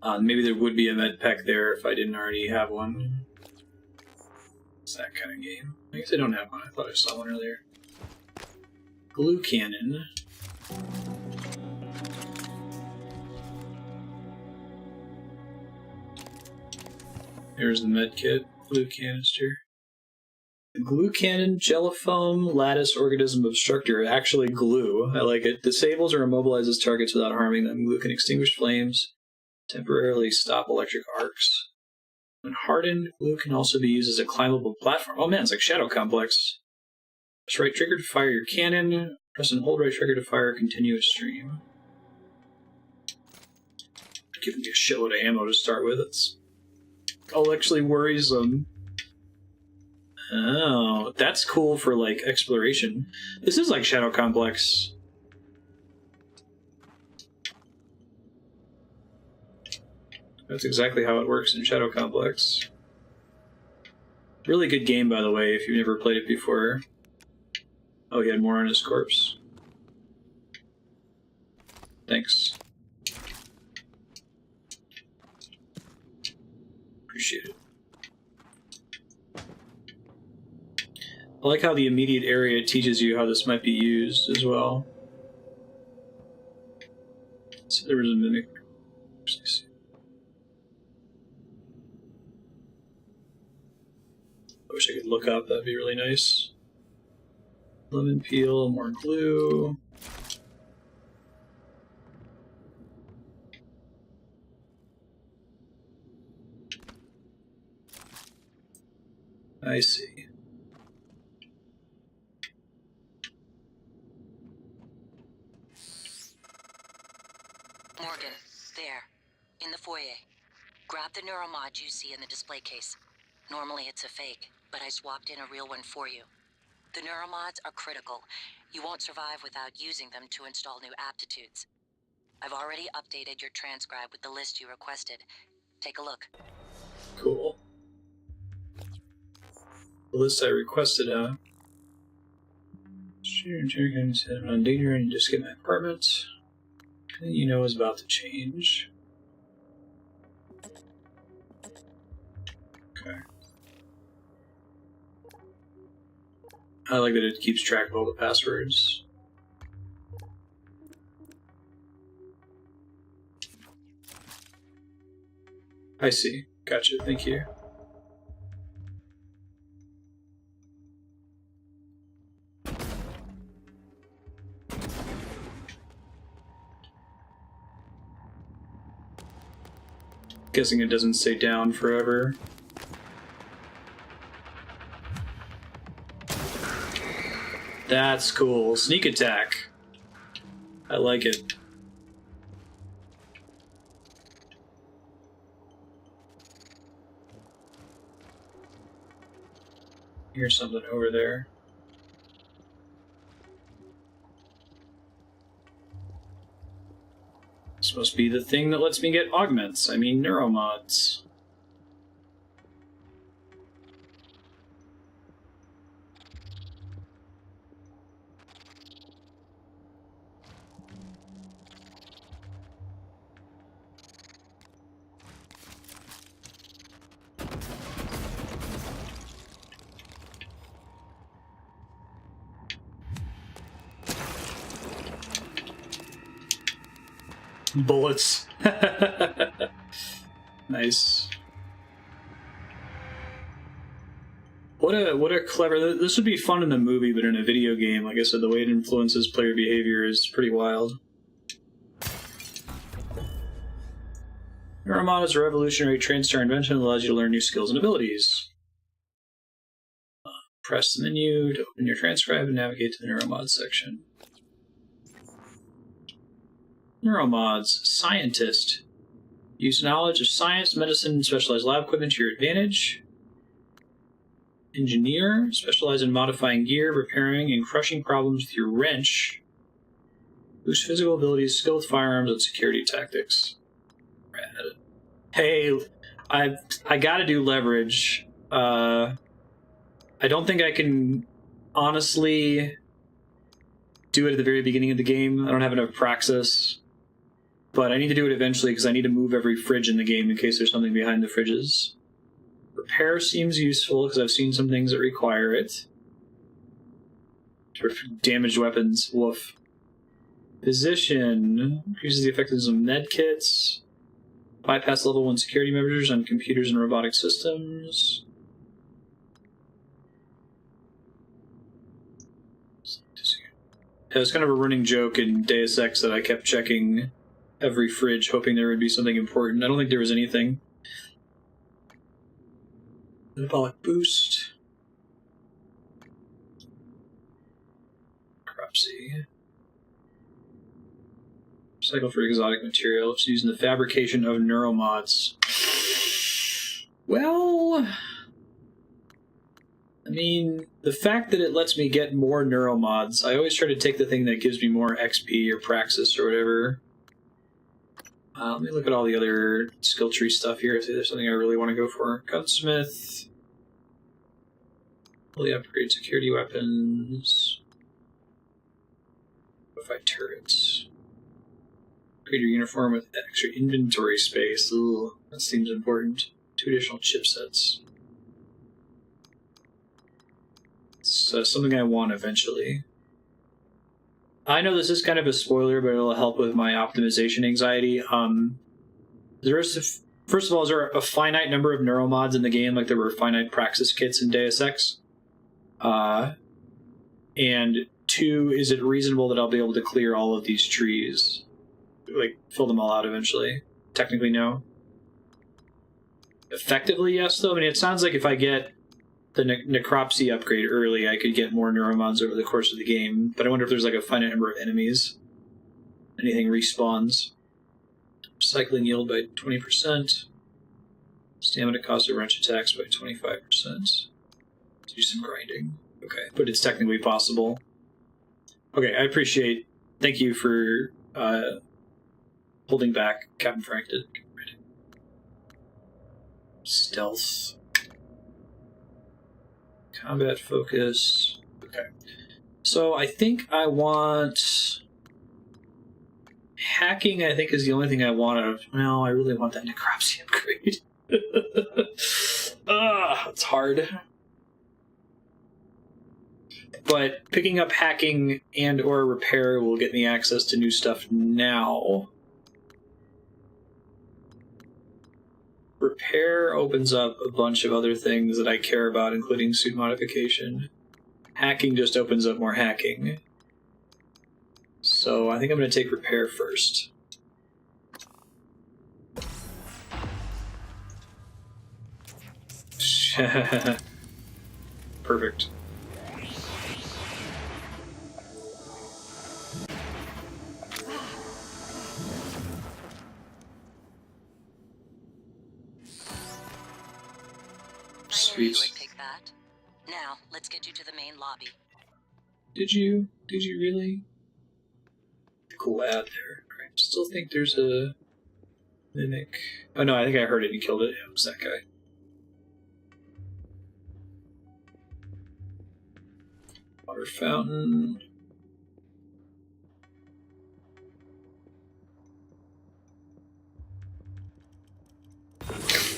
Maybe there would be a med pack there if I didn't already have one. It's that kind of game. I guess I don't have one. I thought I saw one earlier. Glue cannon. Here's the med kit. Glue canister. The glue cannon, jellifoam, lattice, organism, obstructor. Actually glue. I like it. Disables or immobilizes targets without harming them. Glue can extinguish flames. Temporarily stop electric arcs. When hardened, glue can also be used as a climbable platform. Oh man, it's like Shadow Complex. Press right trigger to fire your cannon. Press and hold right trigger to fire a continuous stream. Giving me a shitload of ammo to start with. It's actually worrisome. Oh, that's cool for, like, exploration. This is like Shadow Complex. That's exactly how it works in Shadow Complex. Really good game, by the way, if you've never played it before. Oh, he had more on his corpse. Thanks. Appreciate it. I like how the immediate area teaches you how this might be used as well. So there was a mimic. I wish I could look up, that'd be really nice. Lemon peel, more glue. I see. Morgan, there, in the foyer. Grab the Neuromod you see in the display case. Normally it's a fake, but I swapped in a real one for you. The Neuromods are critical. You won't survive without using them to install new aptitudes. I've already updated your transcribe with the list you requested. Take a look. Cool. The list I requested, huh? Sure, Jerry said I'm on danger and just get my apartment. Anything you know is about to change. Okay. I like that it keeps track of all the passwords. I see. Gotcha. Thank you. Guessing it doesn't stay down forever. That's cool. Sneak attack. I like it. Here's something over there. This must be the thing that lets me get augments. I mean, neuromods. Bullets. Nice. What a clever... This would be fun in a movie, but in a video game, like I said, the way it influences player behavior is pretty wild. Neuromod is a revolutionary TranStar invention that allows you to learn new skills and abilities. Press the menu to open your transcribe and navigate to the Neuromod section. Neuromods. Scientist. Use knowledge of science, medicine, and specialized lab equipment to your advantage. Engineer. Specialize in modifying gear, repairing, and crushing problems with your wrench. Boost physical abilities, skill with firearms, and security tactics. Rad. Hey, I gotta do leverage. I don't think I can honestly do it at the very beginning of the game. I don't have enough praxis. But I need to do it eventually because I need to move every fridge in the game in case there's something behind the fridges. Repair seems useful because I've seen some things that require it. Damaged weapons. Woof. Position. Increases the effectiveness of medkits. Bypass level 1 security measures on computers and robotic systems. It was kind of a running joke in Deus Ex that I kept checking every fridge, hoping there would be something important. I don't think there was anything. Metabolic boost. Cropsy. Recycle for exotic material. It's used in the fabrication of neuromods. Well, I mean, the fact that it lets me get more neuromods, I always try to take the thing that gives me more XP or praxis or whatever. Let me look at all the other skill tree stuff here, see if there's something I really want to go for. Gunsmith. Fully upgrade security weapons. Modify turrets. Upgrade your uniform with extra inventory space. Ooh, that seems important. 2 additional chipsets. It's something I want eventually. I know this is kind of a spoiler, but it'll help with my optimization anxiety. First of all, is there a finite number of neuromods in the game, like there were finite praxis kits in Deus Ex? And 2, is it reasonable that I'll be able to clear all of these trees? Like, fill them all out eventually? Technically, no. Effectively, yes, though. I mean, it sounds like if I get the necropsy upgrade early, I could get more neuromods over the course of the game, but I wonder if there's like a finite number of enemies. Anything respawns. Recycling yield by 20%. Stamina cost of wrench attacks by 25%. Do some grinding. Okay, but it's technically possible. Okay, I appreciate... Thank you for holding back, Captain Frank did. Stealth. Combat focus. Okay. So I think I want... Hacking, I think, is the only thing I want out of... No, I really want that necropsy upgrade. It's hard. But picking up hacking and or repair will get me access to new stuff now. Repair opens up a bunch of other things that I care about, including suit modification. Hacking just opens up more hacking. So I think I'm going to take repair first. Perfect. I knew you would pick that. Now, let's get you to the main lobby. Did you? Did you really? Cool ad there. I still think there's a mimic. Oh no, I think I heard it and killed it. It was that guy. Water fountain.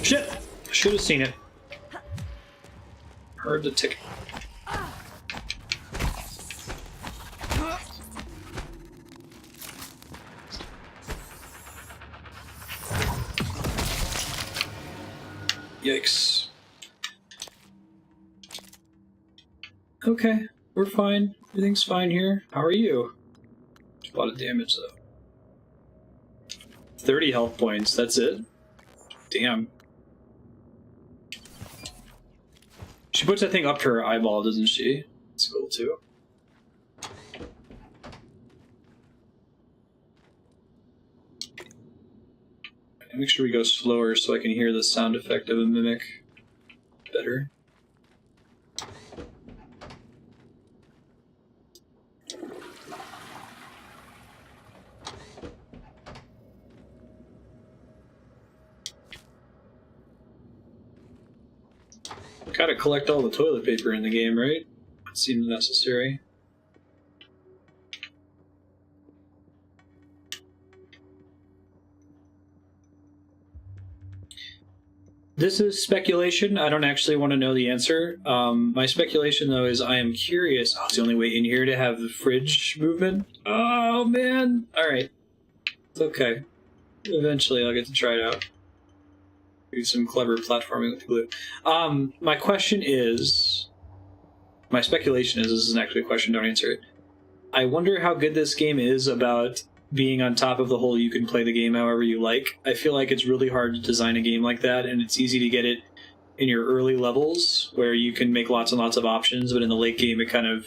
Shit! I should have seen it. Heard the tick. Yikes. Okay, we're fine. Everything's fine here. How are you? A lot of damage, though. 30 health points, that's it? Damn. She puts that thing up to her eyeball, doesn't she? That's cool, too. Make sure we go slower so I can hear the sound effect of a mimic better. Gotta collect all the toilet paper in the game, right? It seems necessary. This is speculation. I don't actually want to know the answer. My speculation, though, is I am curious. Oh, it's the only way in here to have the fridge movement? Oh, man. All right. It's okay. Eventually, I'll get to try it out. Do some clever platforming with the glue. My question is... My speculation is, this isn't actually a question, don't answer it. I wonder how good this game is about being on top of the whole you can play the game however you like. I feel like it's really hard to design a game like that, and it's easy to get it in your early levels where you can make lots and lots of options, but in the late game it kind of,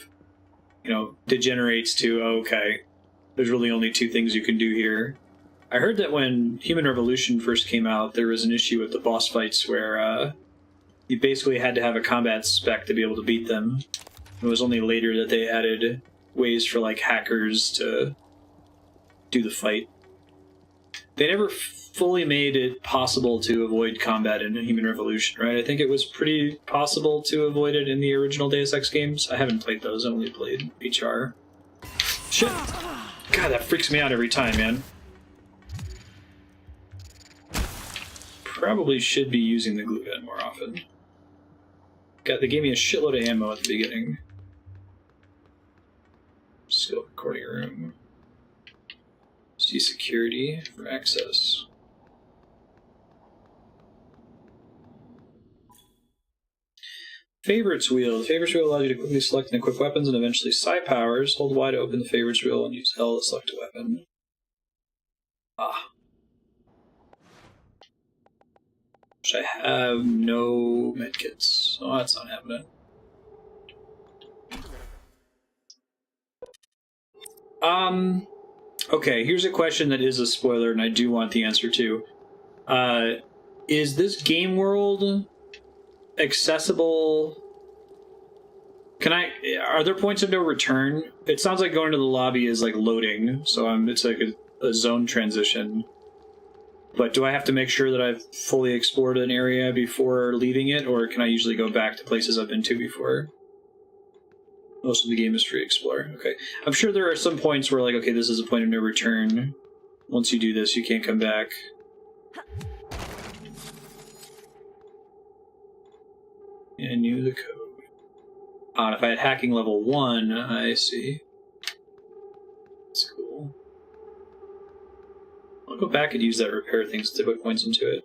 you know, degenerates to, oh, okay, there's really only two things you can do here. I heard that when Human Revolution first came out, there was an issue with the boss fights where you basically had to have a combat spec to be able to beat them. It was only later that they added ways for, like, hackers to do the fight. They never fully made it possible to avoid combat in Human Revolution, right? I think it was pretty possible to avoid it in the original Deus Ex games. I haven't played those, I only played HR. Shit! God, that freaks me out every time, man. Probably should be using the glue gun more often. God, they gave me a shitload of ammo at the beginning. Skill recording room. See security for access. Favorites wheel. The favorites wheel allows you to quickly select and equip weapons and eventually psi powers. Hold Y to open the favorites wheel and use L to select a weapon. Ah. Which I have no medkits. Oh, that's not happening. Okay, here's a question that is a spoiler, and I do want the answer to. Is this game world accessible? Are there points of no return? It sounds like going to the lobby is like loading, so it's like a zone transition. But do I have to make sure that I've fully explored an area before leaving it, or can I usually go back to places I've been to before? Most of the game is free explore. Okay. I'm sure there are some points where, like, okay, this is a point of no return. Once you do this, you can't come back. And I knew the code. And if I had hacking level 1, I see. That's cool. I'll go back and use that repair thing since I put points into it.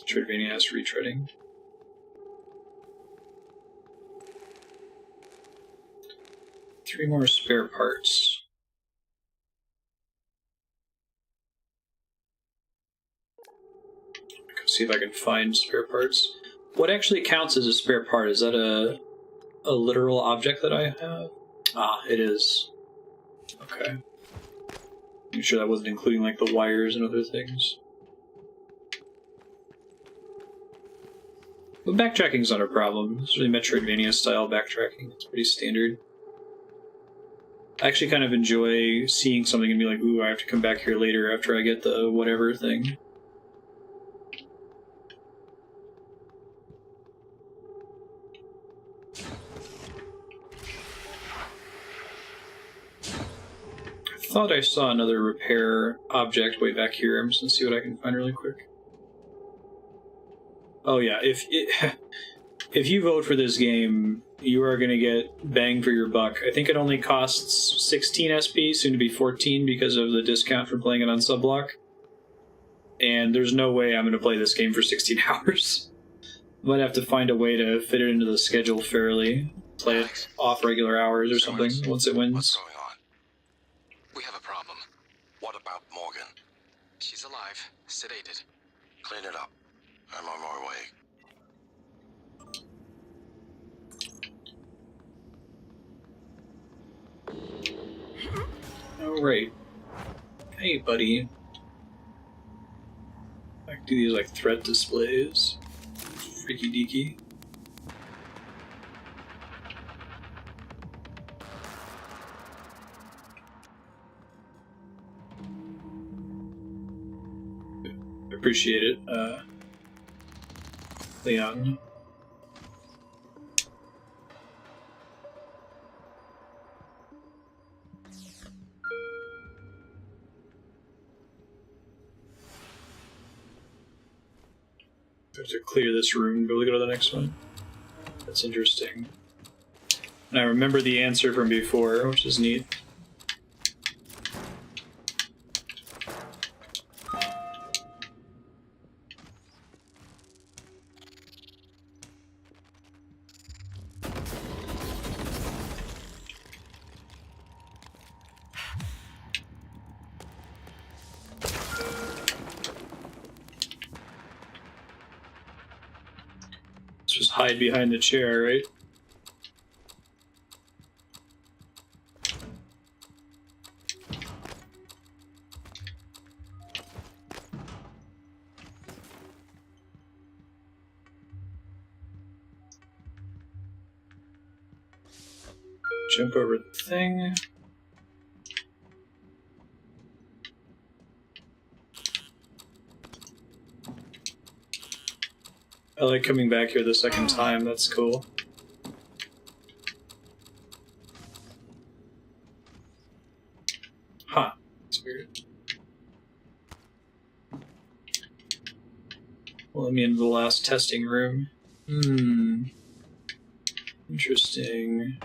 Treadvania has retreading. Three more spare parts. Go see if I can find spare parts. What actually counts as a spare part? Is that a literal object that I have? Ah, it is. Okay. Make sure that wasn't including like the wires and other things. But backtracking's not a problem. It's really Metroidvania style backtracking. It's pretty standard. I actually kind of enjoy seeing something and be like, ooh, I have to come back here later after I get the whatever thing. I thought I saw another repair object way back here. I'm just going to see what I can find really quick. Oh yeah, if you vote for this game, you are going to get bang for your buck. I think it only costs 16 SP, soon to be 14 because of the discount for playing it on subblock. and there's no way I'm going to play this game for 16 hours. Might have to find a way to fit it into the schedule fairly. Play it off regular hours or something once it wins. What's going on? We have a problem. What about Morgan? She's alive, sedated. Clean it up. I'm on my way. Alright. Hey, buddy. I can do these like threat displays. Freaky deaky. Appreciate it, Leon. To clear this room, go to the next one. That's interesting. And I remember the answer from before, which is neat. Just hide behind the chair, right? Jump over the thing. I like coming back here the second time, that's cool. Huh, that's weird. Well, let me into the last testing room. Interesting.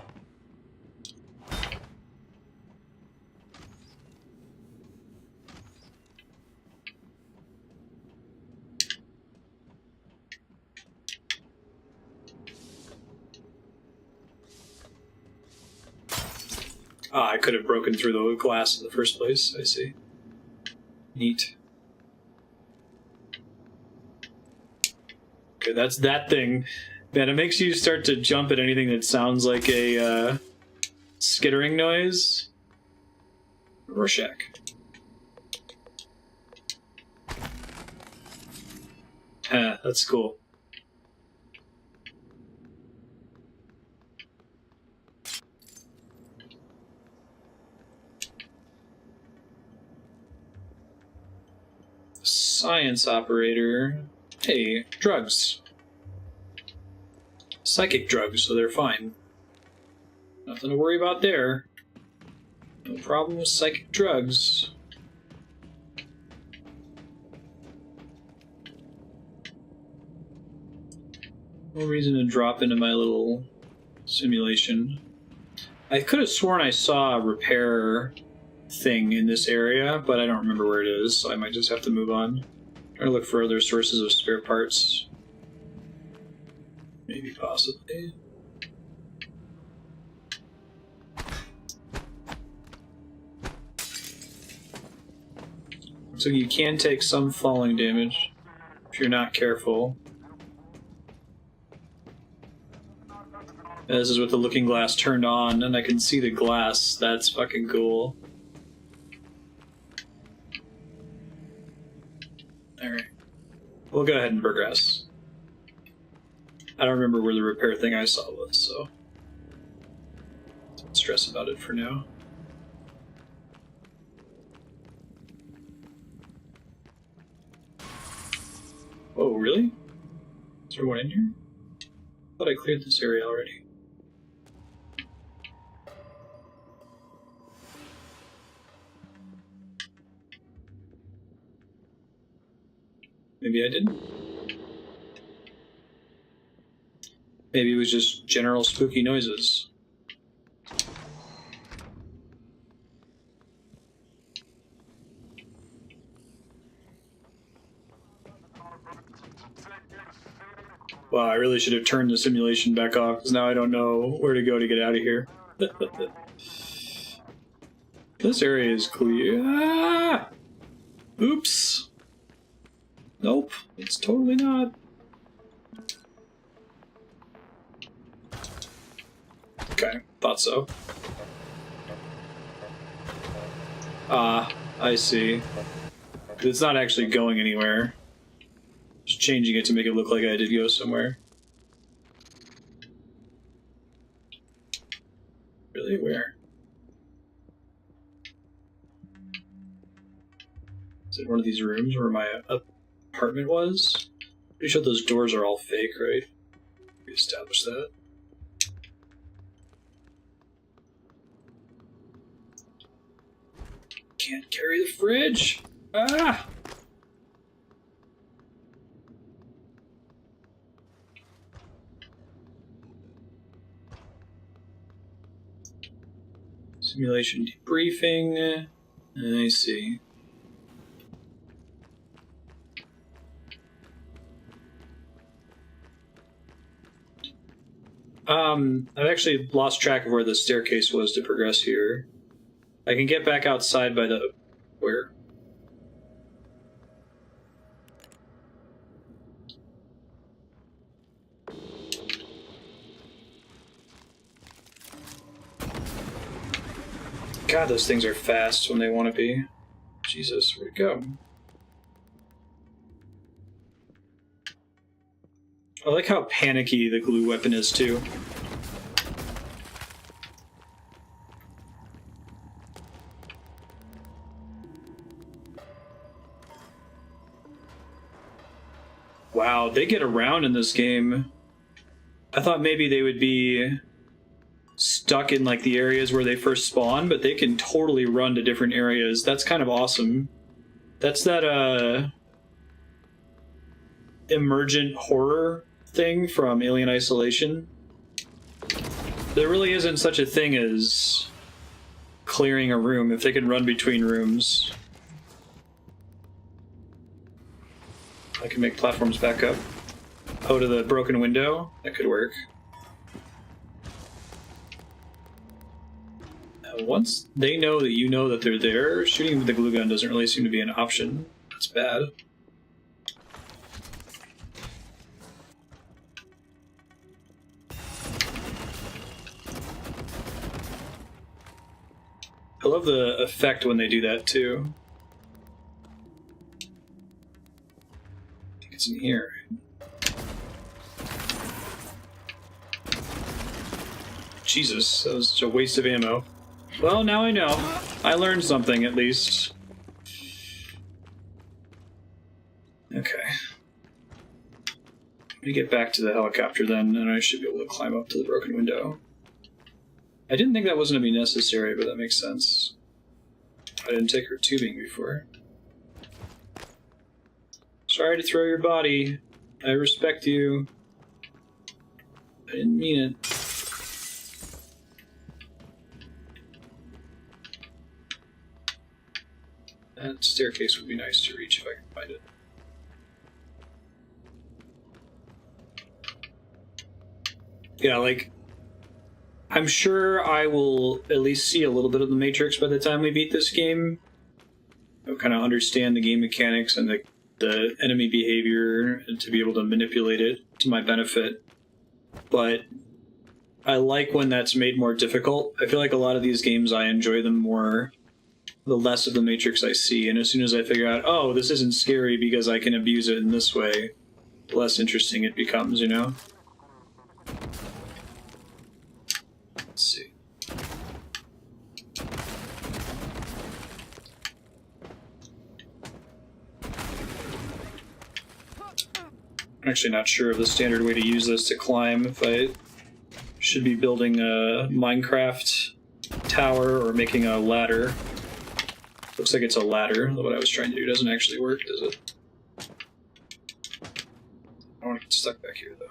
Ah, I could have broken through the glass in the first place, I see. Neat. Okay, that's that thing. Man, it makes you start to jump at anything that sounds like a skittering noise. Rorschach. That's cool. Science operator. Hey, drugs. Psychic drugs, so they're fine. Nothing to worry about there. No problem with psychic drugs. No reason to drop into my little simulation. I could have sworn I saw a repair thing in this area, but I don't remember where it is, so I might just have to move on. Try to look for other sources of spare parts. Maybe, possibly. So you can take some falling damage if you're not careful. This is with the looking glass turned on, and I can see the glass. That's fucking cool. Alright. We'll go ahead and progress. I don't remember where the repair thing I saw was, so don't stress about it for now. Oh, really? Is there one in here? I thought I cleared this area already. Maybe I didn't. Maybe it was just general spooky noises. Wow, I really should have turned the simulation back off, because now I don't know where to go to get out of here. This area is clear. Ah! Oops. Nope, it's totally not. Okay, thought so. Ah, I see. It's not actually going anywhere. Just changing it to make it look like I did go somewhere. Really? Where? Is it one of these rooms where my apartment was? Pretty sure those doors are all fake, right? We established that. Can't carry the fridge! Ah! Simulation debriefing. I see. I've actually lost track of where the staircase was to progress here. I can get back outside by the... where? God, those things are fast when they want to be. Jesus, where'd it go? I like how panicky the glue weapon is, too. Wow, they get around in this game. I thought maybe they would be stuck in like the areas where they first spawn, but they can totally run to different areas. That's kind of awesome. That's that emergent horror thing from Alien Isolation. There really isn't such a thing as clearing a room if they can run between rooms. I can make platforms back up. Oh, to the broken window? That could work. Now, once they know that you know that they're there, shooting with the glue gun doesn't really seem to be an option. That's bad. I love the effect when they do that, too. I think it's in here. Jesus, that was such a waste of ammo. Well, now I know. I learned something, at least. Okay. Let me get back to the helicopter then, and I should be able to climb up to the broken window. I didn't think that was going to be necessary, but that makes sense. I didn't take her tubing before. Sorry to throw your body. I respect you. I didn't mean it. That staircase would be nice to reach if I can find it. Yeah, like, I'm sure I will at least see a little bit of the Matrix by the time we beat this game. I'll kind of understand the game mechanics and the enemy behavior and to be able to manipulate it to my benefit. But I like when that's made more difficult. I feel like a lot of these games, I enjoy them more the less of the Matrix I see, and as soon as I figure out, oh, this isn't scary because I can abuse it in this way, the less interesting it becomes, you know? Let's see. I'm actually not sure of the standard way to use this to climb, if I should be building a Minecraft tower or making a ladder. Looks like it's a ladder. What I was trying to do doesn't actually work, does it? I want to get stuck back here, though.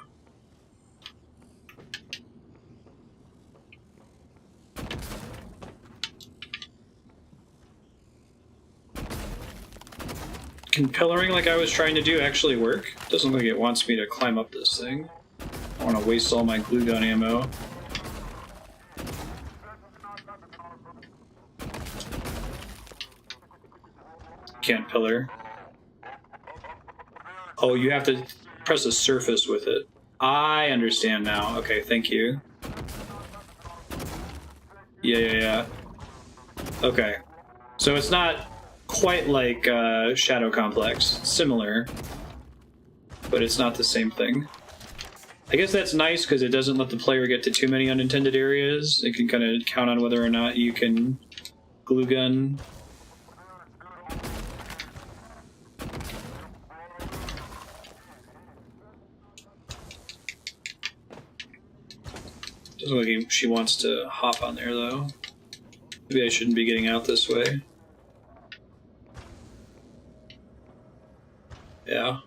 Can pillaring like I was trying to do actually work? Doesn't look like it wants me to climb up this thing. I don't want to waste all my glue gun ammo. Can't pillar. Oh, you have to press a surface with it. I understand now. Okay, thank you. Yeah. Okay. So it's not quite like Shadow Complex. Similar. But it's not the same thing. I guess that's nice because it doesn't let the player get to too many unintended areas. It can kind of count on whether or not you can glue gun. Doesn't look like she wants to hop on there though. Maybe I shouldn't be getting out this way. Yeah.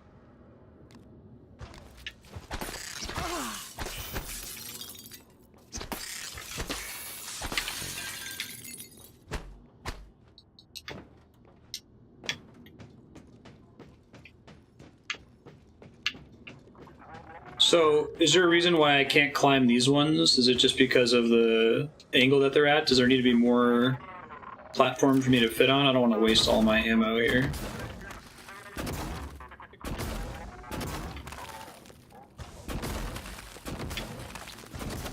So, is there a reason why I can't climb these ones? Is it just because of the angle that they're at? Does there need to be more platform for me to fit on? I don't want to waste all my ammo here.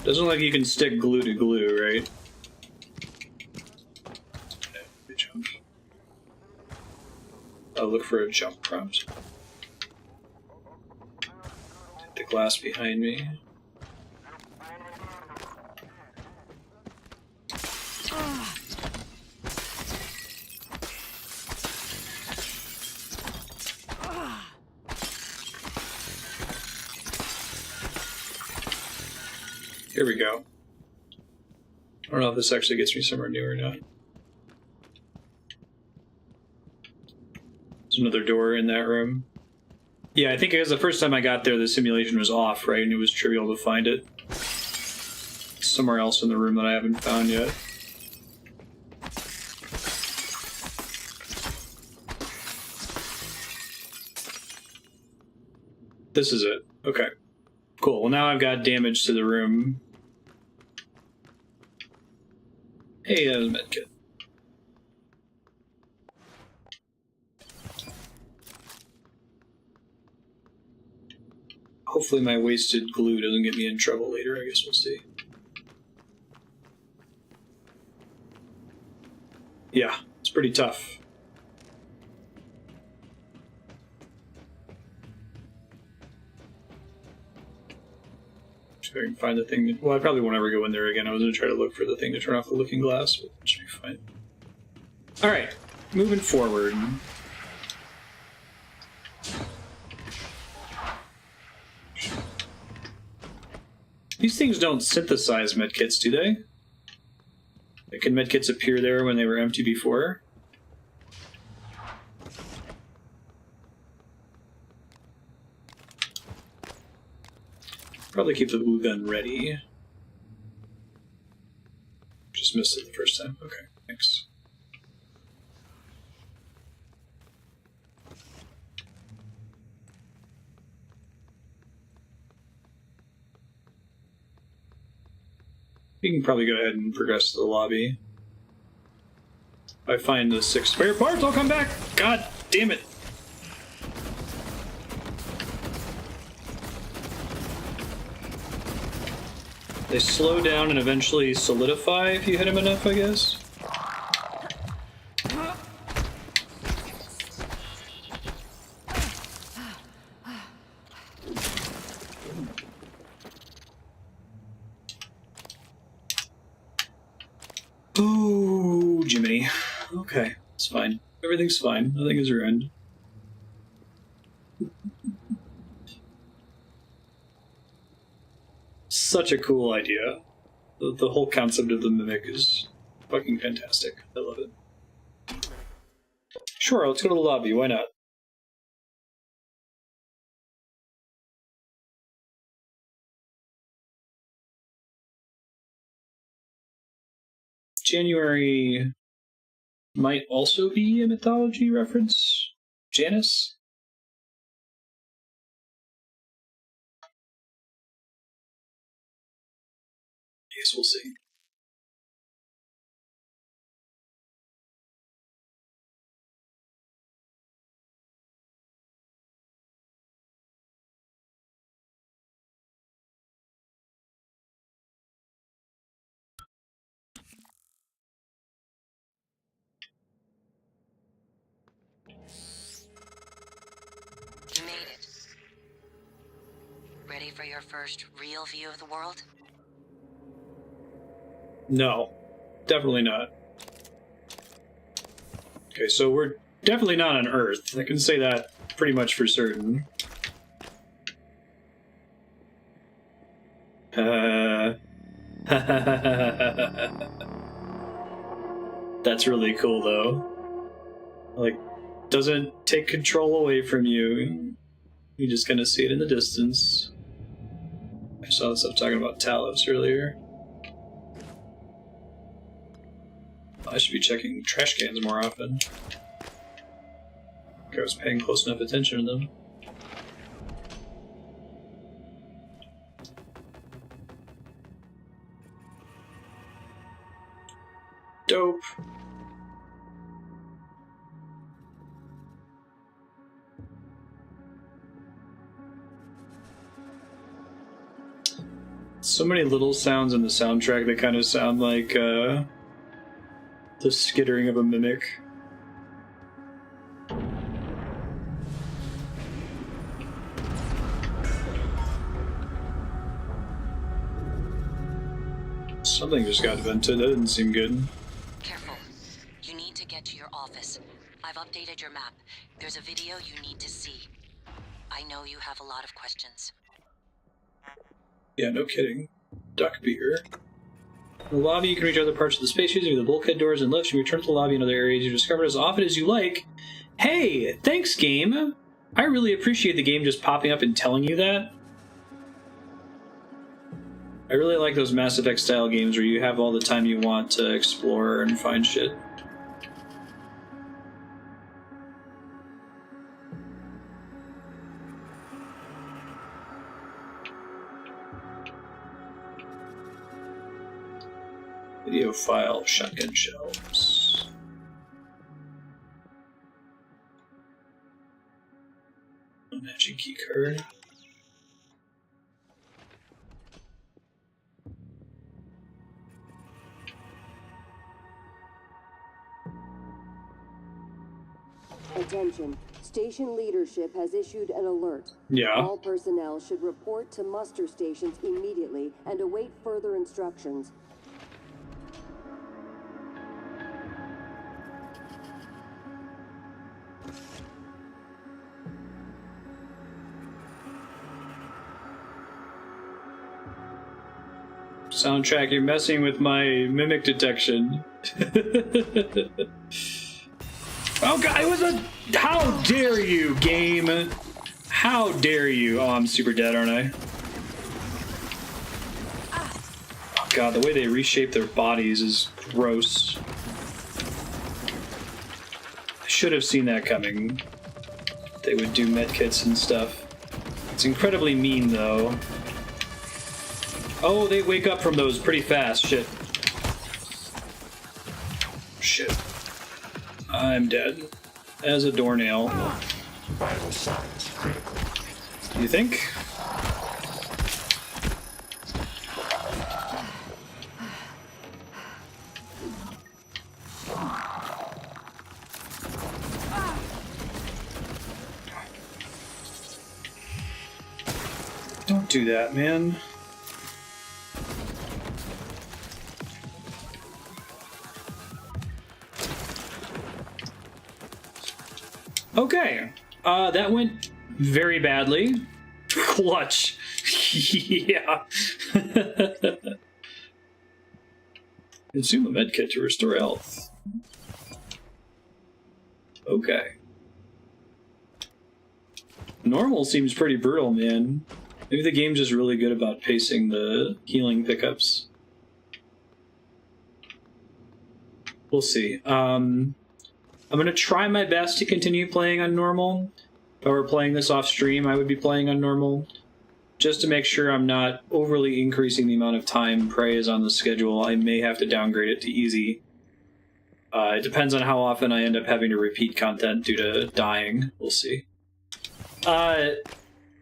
Doesn't look like you can stick glue to glue, right? Okay, jump. I'll look for a jump prompt. The glass behind me. Here we go. I don't know if this actually gets me somewhere new or not. There's another door in that room. Yeah, I think because the first time I got there, the simulation was off, right? And it was trivial to find it somewhere else in the room that I haven't found yet. This is it. Okay. Cool. Well, now I've got damage to the room. Hey, that was a medkit. Hopefully my wasted glue doesn't get me in trouble later. I guess we'll see. Yeah, it's pretty tough. See if I can find the thing. Well, I probably won't ever go in there again. I was going to try to look for the thing to turn off the looking glass, but it should be fine. Alright, moving forward. These things don't synthesize medkits, do they? Like, can medkits appear there when they were empty before? Probably keep the glue gun ready. Just missed it the first time. Okay, thanks. We can probably go ahead and progress to the lobby. If I find the 6 spare parts, I'll come back! God damn it! They slow down and eventually solidify if you hit them enough, I guess. Oh, Jiminy. Okay, it's fine. Everything's fine. Nothing is ruined. Such a cool idea. The whole concept of the mimic is fucking fantastic. I love it. Sure, let's go to the lobby. Why not? January might also be a mythology reference. Janice? I guess we'll see. You made it. Ready for your first real view of the world? No, definitely not. Okay, so we're definitely not on Earth. I can say that pretty much for certain. That's really cool, though. Like, doesn't take control away from you. You just kind of see it in the distance. I saw this stuff talking about Talos earlier. I should be checking trash cans more often. I was paying close enough attention to them. Dope. So many little sounds in the soundtrack that kind of sound like the skittering of a mimic. Something just got vented. That didn't seem good. Careful. You need to get to your office. I've updated your map. There's a video you need to see. I know you have a lot of questions. Yeah, no kidding. Duck beer. In the lobby, you can reach other parts of the space using the bulkhead doors and lifts. You return to the lobby and other areas you discover as often as you like. Hey, thanks, game. I really appreciate the game just popping up and telling you that. I really like those Mass Effect style games where you have all the time you want to explore and find shit. Video file, shotgun shells. Matching key card. Attention. Station leadership has issued an alert. Yeah. All personnel should report to muster stations immediately and await further instructions. Soundtrack, you're messing with my mimic detection. Oh god, it was a... How dare you, game? How dare you? Oh, I'm super dead, aren't I? Oh god, the way they reshape their bodies is gross. I should have seen that coming. They would do medkits and stuff. It's incredibly mean, though. Oh, they wake up from those pretty fast. Shit. Shit. I'm dead. As a doornail. You think? Don't do that, man. Okay, that went very badly. Clutch. Yeah. Consume a medkit to restore health. Okay. Normal seems pretty brutal, man. Maybe the game's just really good about pacing the healing pickups. We'll see. I'm going to try my best to continue playing on normal. If I were playing this off stream, I would be playing on normal. Just to make sure I'm not overly increasing the amount of time Prey is on the schedule, I may have to downgrade it to easy. It depends on how often I end up having to repeat content due to dying. We'll see.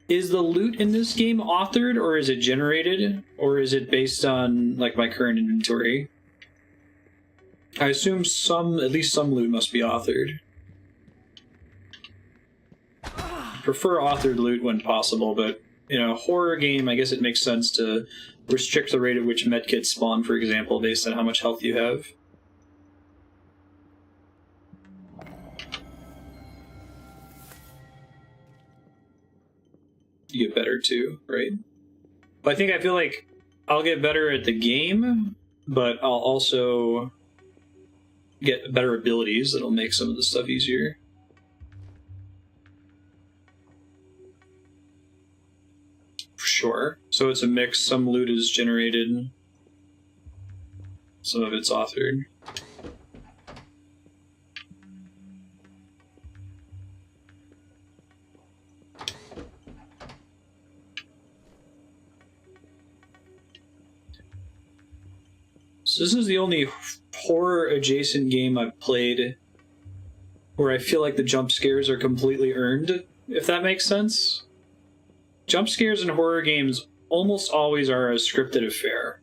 Is the loot in this game authored, or is it generated? Or is it based on, like, my current inventory? I assume at least some loot must be authored. I prefer authored loot when possible, but in a horror game, I guess it makes sense to restrict the rate at which medkits spawn, for example, based on how much health you have. You get better too, right? But I feel like I'll get better at the game, but I'll also get better abilities that'll make some of the stuff easier. Sure. So it's a mix. Some loot is generated. Some of it's authored. So this is the only horror-adjacent game I've played where I feel like the jump scares are completely earned, if that makes sense. Jump scares in horror games almost always are a scripted affair.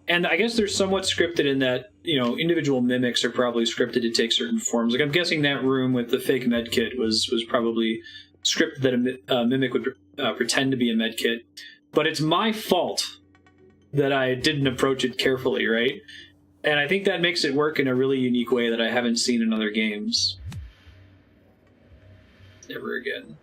And I guess they're somewhat scripted in that, individual mimics are probably scripted to take certain forms. Like, I'm guessing that room with the fake medkit was probably scripted that a mimic would pretend to be a medkit. But it's my fault that I didn't approach it carefully, right? And I think that makes it work in a really unique way that I haven't seen in other games. Never again.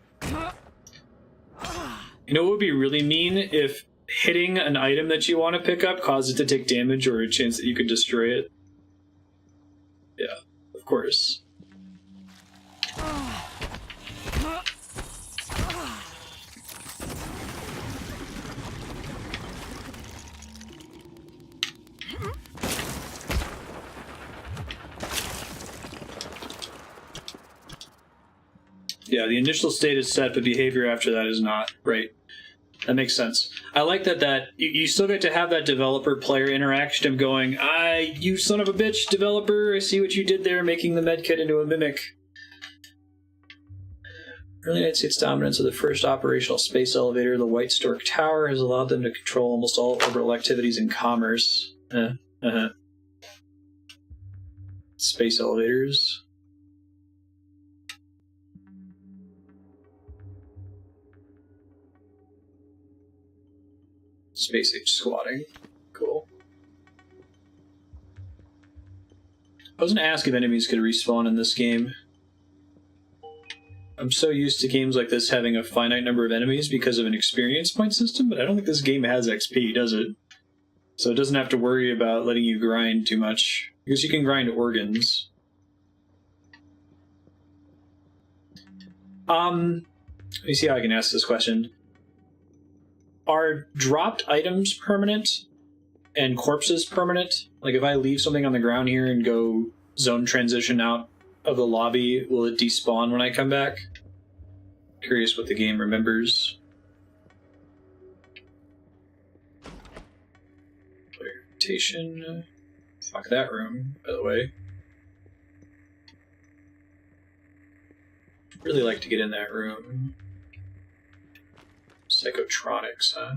It would be really mean if hitting an item that you want to pick up caused it to take damage or a chance that you could destroy it. Yeah, of course. Yeah, the initial state is set, but behavior after that is not. Right. That makes sense. I like that you still get to have that developer-player interaction of going, you son of a bitch, developer, I see what you did there, making the medkit into a mimic. Early United States dominance of the first operational space elevator, the White Stork Tower, has allowed them to control almost all orbital activities in commerce. Space elevators. Space age squatting. Cool. I was going to ask if enemies could respawn in this game. I'm so used to games like this having a finite number of enemies because of an experience point system, but I don't think this game has XP, does it? So it doesn't have to worry about letting you grind too much. Because you can grind organs. Let me see how I can ask this question. Are dropped items permanent and corpses permanent? Like if I leave something on the ground here and go zone transition out of the lobby, will it despawn when I come back? Curious what the game remembers. Rotation. Fuck that room, by the way. Really like to get in that room. Psychotronics, huh?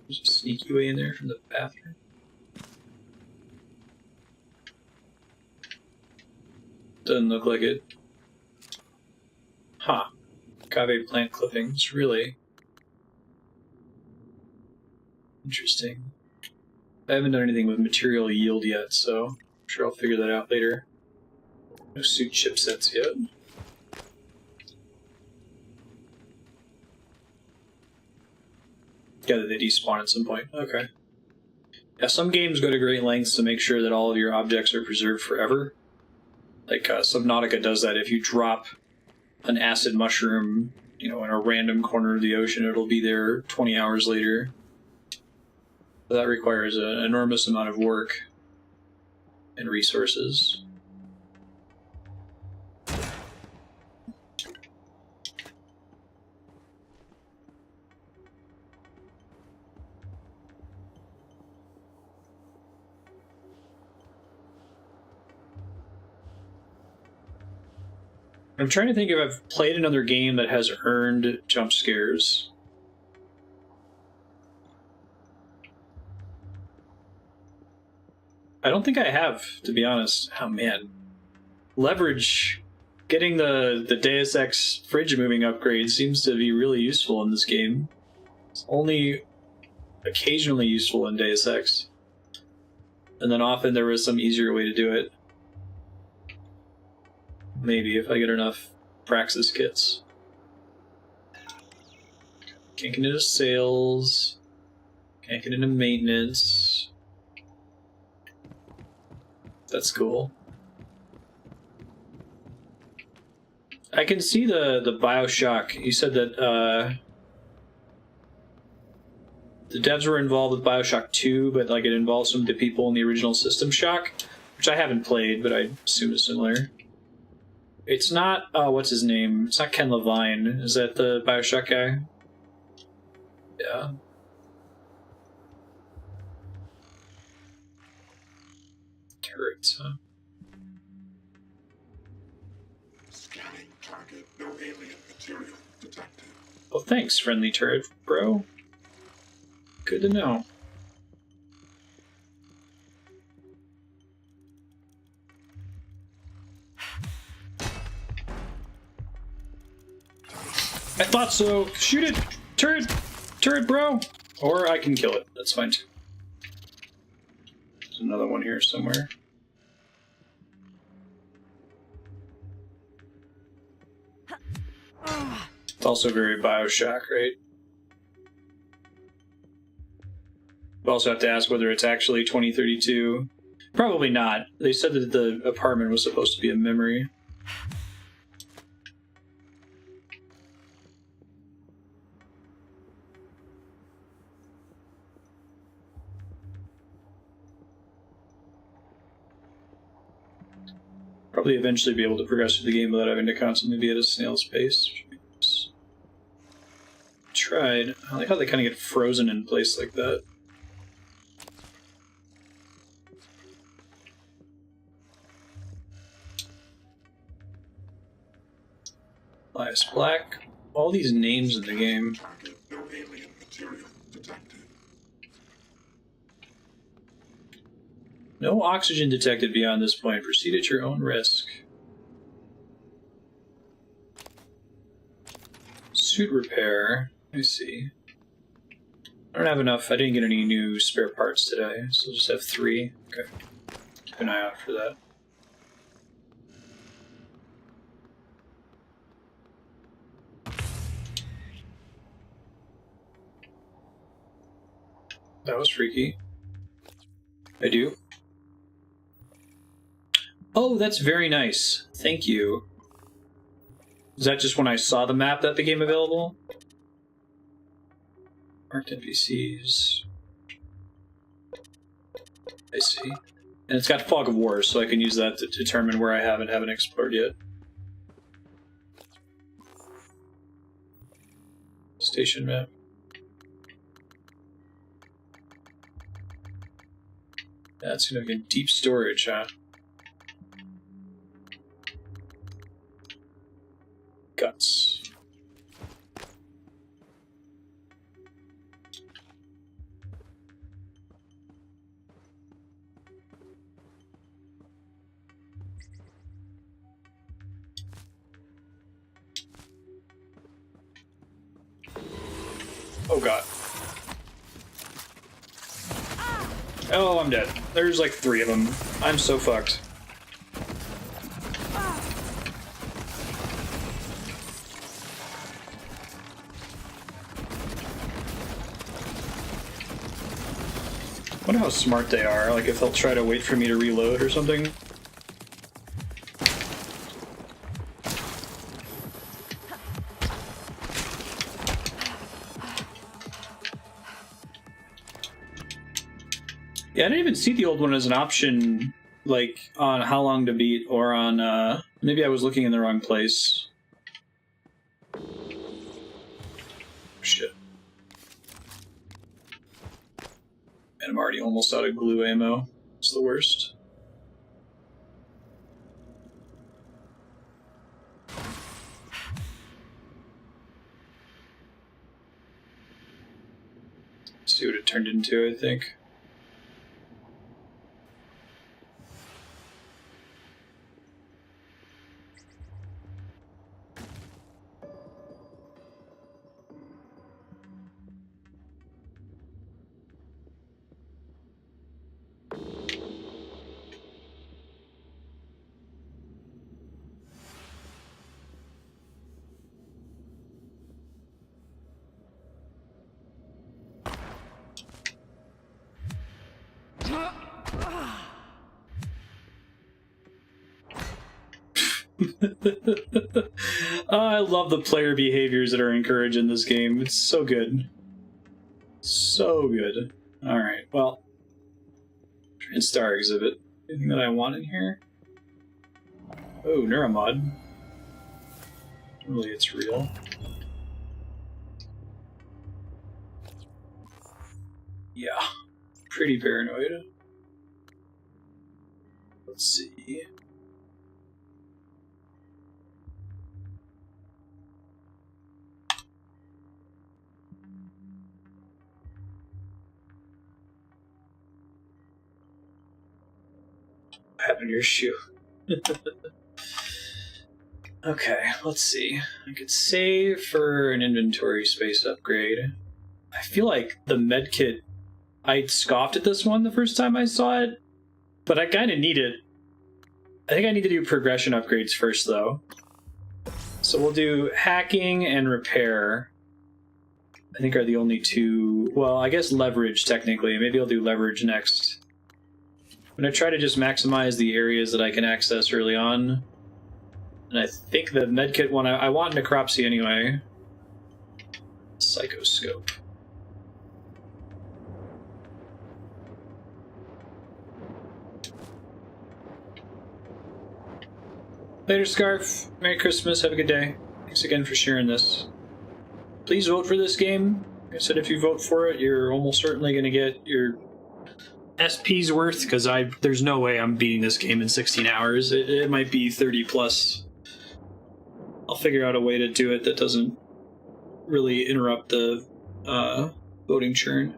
There's a sneaky way in there from the bathroom. Doesn't look like it. Huh. Agave plant clippings, really? Interesting. I haven't done anything with material yield yet, so I'm sure I'll figure that out later. No suit chipsets yet. Gather they despawn at some point. Okay. Yeah, some games go to great lengths to make sure that all of your objects are preserved forever. Like Subnautica does that. If you drop an acid mushroom, in a random corner of the ocean, it'll be there 20 hours later. But that requires an enormous amount of work. and resources. I'm trying to think if I've played another game that has earned jump scares. I don't think I have, to be honest. Oh man. Leverage, getting the Deus Ex fridge moving upgrade seems to be really useful in this game. It's only occasionally useful in Deus Ex. And then often there was some easier way to do it. Maybe, if I get enough Praxis kits. Can't get into sales. Can't get into maintenance. That's cool. I can see the Bioshock. You said that the devs were involved with Bioshock 2, but like it involves some of the people in the original System Shock, which I haven't played, but I assume is similar. It's not, what's his name? It's not Ken Levine. Is that the Bioshock guy? Yeah. Turrets, huh? Scanning target, no alien material detected. Well, thanks, friendly turret, bro. Good to know. I thought so. Shoot it! Turret! Turret, bro! Or I can kill it. That's fine too. There's another one here somewhere. It's also very Bioshock, right? We also have to ask whether it's actually 2032. Probably not. They said that the apartment was supposed to be a memory. Probably eventually be able to progress through the game without having to constantly be at a snail's pace. Tried. I like how they kind of get frozen in place like that. Elias Black. All these names in the game. Target, no alien material detected. No oxygen detected beyond this point. Proceed at your own risk. Suit repair. I see. I don't have enough. I didn't get any new spare parts today, so I'll just have 3. Okay. Keep an eye out for that. That was freaky. I do. Oh, that's very nice. Thank you. Is that just when I saw the map that became available? Marked NPCs. I see. And it's got Fog of War, so I can use that to determine where I haven't explored yet. Station map. That's significant. Deep storage, huh? Guts. Oh god. Oh, I'm dead. There's like 3 of them. I'm so fucked. I wonder how smart they are, like if they'll try to wait for me to reload or something. Yeah, I didn't even see the old one as an option like on how long to beat, or on maybe I was looking in the wrong place. Shit. And I'm already almost out of glue ammo. It's the worst. See what it turned into, I think. Oh, I love the player behaviors that are encouraged in this game. It's so good. So good. Alright, well. TranStar exhibit. Anything that I want in here? Oh, Neuromod. Really, it's real. Yeah. Pretty paranoid. Let's see. What happened to your shoe? Okay, let's see. I could save for an inventory space upgrade. I feel like the medkit, I scoffed at this one the first time I saw it, but I kind of need it. I think I need to do progression upgrades first, though. So we'll do hacking and repair. I think are the only two. Well, I guess leverage, technically. Maybe I'll do leverage next. I'm going to try to just maximize the areas that I can access early on. And I think the medkit one, I want necropsy anyway. Psychoscope. Later, Scarf. Merry Christmas. Have a good day. Thanks again for sharing this. Please vote for this game. Like I said, if you vote for it, you're almost certainly going to get your SP's worth, because there's no way I'm beating this game in 16 hours. It might be 30 plus. I'll figure out a way to do it that doesn't really interrupt the voting churn.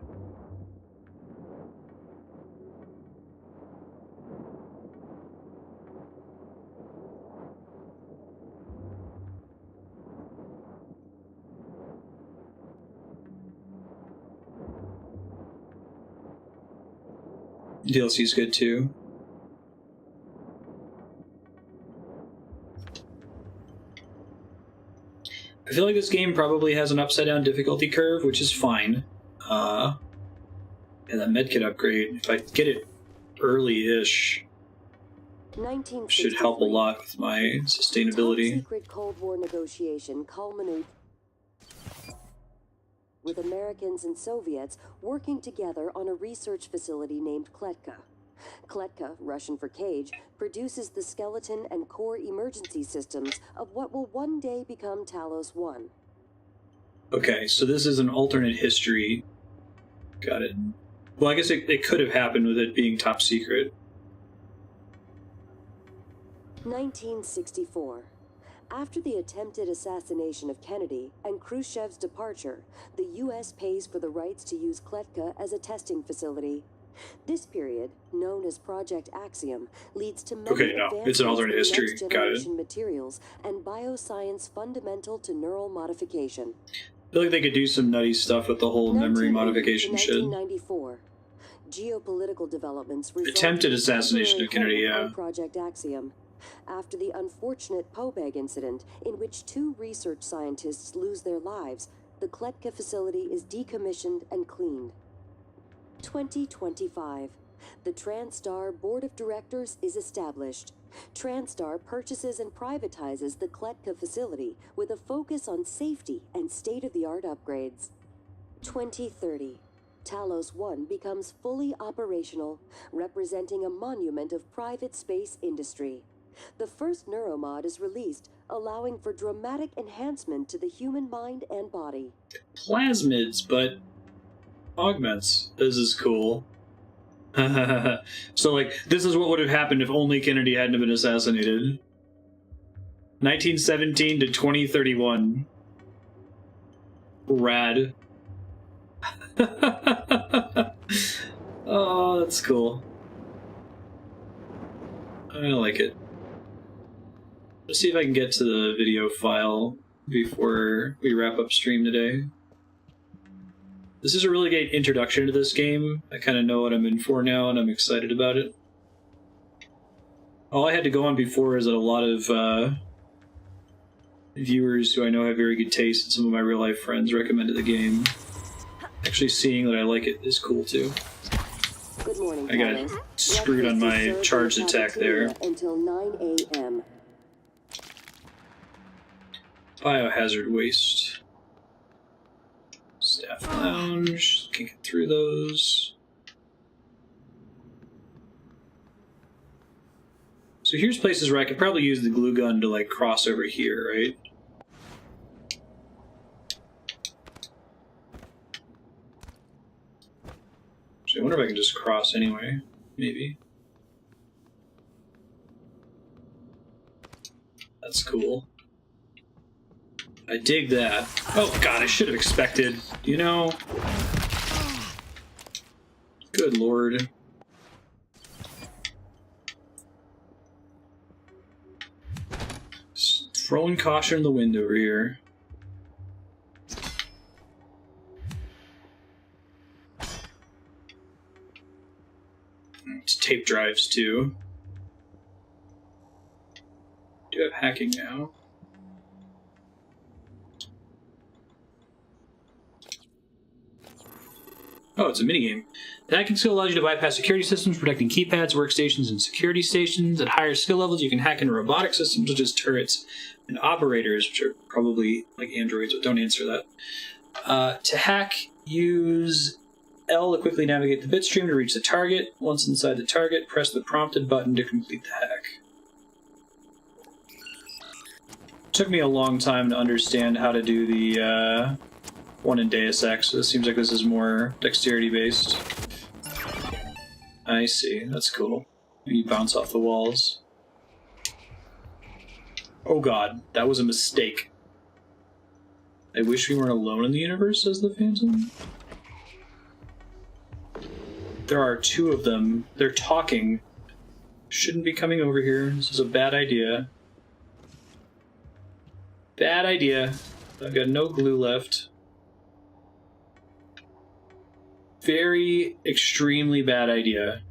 DLC is good too. I feel like this game probably has an upside down difficulty curve, which is fine. And that medkit upgrade, if I get it early-ish, should help a lot with my sustainability. Top-secret Cold War negotiation culminates with Americans and Soviets working together on a research facility named Kletka. Kletka, Russian for cage, produces the skeleton and core emergency systems of what will one day become Talos I. Okay, so this is an alternate history. Got it. Well, I guess it could have happened with it being top secret. 1964. After the attempted assassination of Kennedy and Khrushchev's departure, the U.S. pays for the rights to use Kletka as a testing facility. This period, known as Project Axiom, leads to many it's an alternate history. Got it. Materials and bioscience fundamental to neural modification. I feel like they could do some nutty stuff with the whole memory modification shit. 1994. Geopolitical developments attempted assassination of Kennedy, yeah. Project Axiom. After the unfortunate Pobeg incident, in which 2 research scientists lose their lives, the Kletka facility is decommissioned and cleaned. 2025. The TranStar Board of Directors is established. TranStar purchases and privatizes the Kletka facility with a focus on safety and state-of-the-art upgrades. 2030. Talos I becomes fully operational, representing a monument of private space industry. The first Neuromod is released, allowing for dramatic enhancement to the human mind and body. Plasmids, but augments. This is cool. So, like, this is what would have happened if only Kennedy hadn't been assassinated. 1917 to 2031. Rad. Oh, that's cool. I like it. Let's see if I can get to the video file before we wrap up stream today. This is a really great introduction to this game. I kind of know what I'm in for now, and I'm excited about it. All I had to go on before is that a lot of viewers who I know have very good taste and some of my real-life friends recommended the game. Actually seeing that I like it is cool, too. Good morning, I got screwed on my charged attack there. Until 9 a.m. Biohazard waste. Staff lounge. Can't get through those. So here's places where I could probably use the glue gun to, like, cross over here, right? So I wonder if I can just cross anyway. Maybe. That's cool. I dig that. Oh god, I should have expected. You know? Good lord. Just throwing caution in the wind over here. It's tape drives too. Do have hacking now. Oh, it's a minigame. The hacking skill allows you to bypass security systems, protecting keypads, workstations, and security stations. At higher skill levels, you can hack into robotic systems such as turrets and operators, which are probably like androids, but don't answer that. To hack, use L to quickly navigate the bitstream to reach the target. Once inside the target, press the prompted button to complete the hack. It took me a long time to understand how to do the one in Deus Ex, so it seems like this is more dexterity-based. I see, that's cool. You bounce off the walls. Oh god, that was a mistake. I wish we weren't alone in the universe, says the Phantom. There are two of them. They're talking. Shouldn't be coming over here. This is a bad idea. Bad idea. I've got no glue left. Very, extremely bad idea.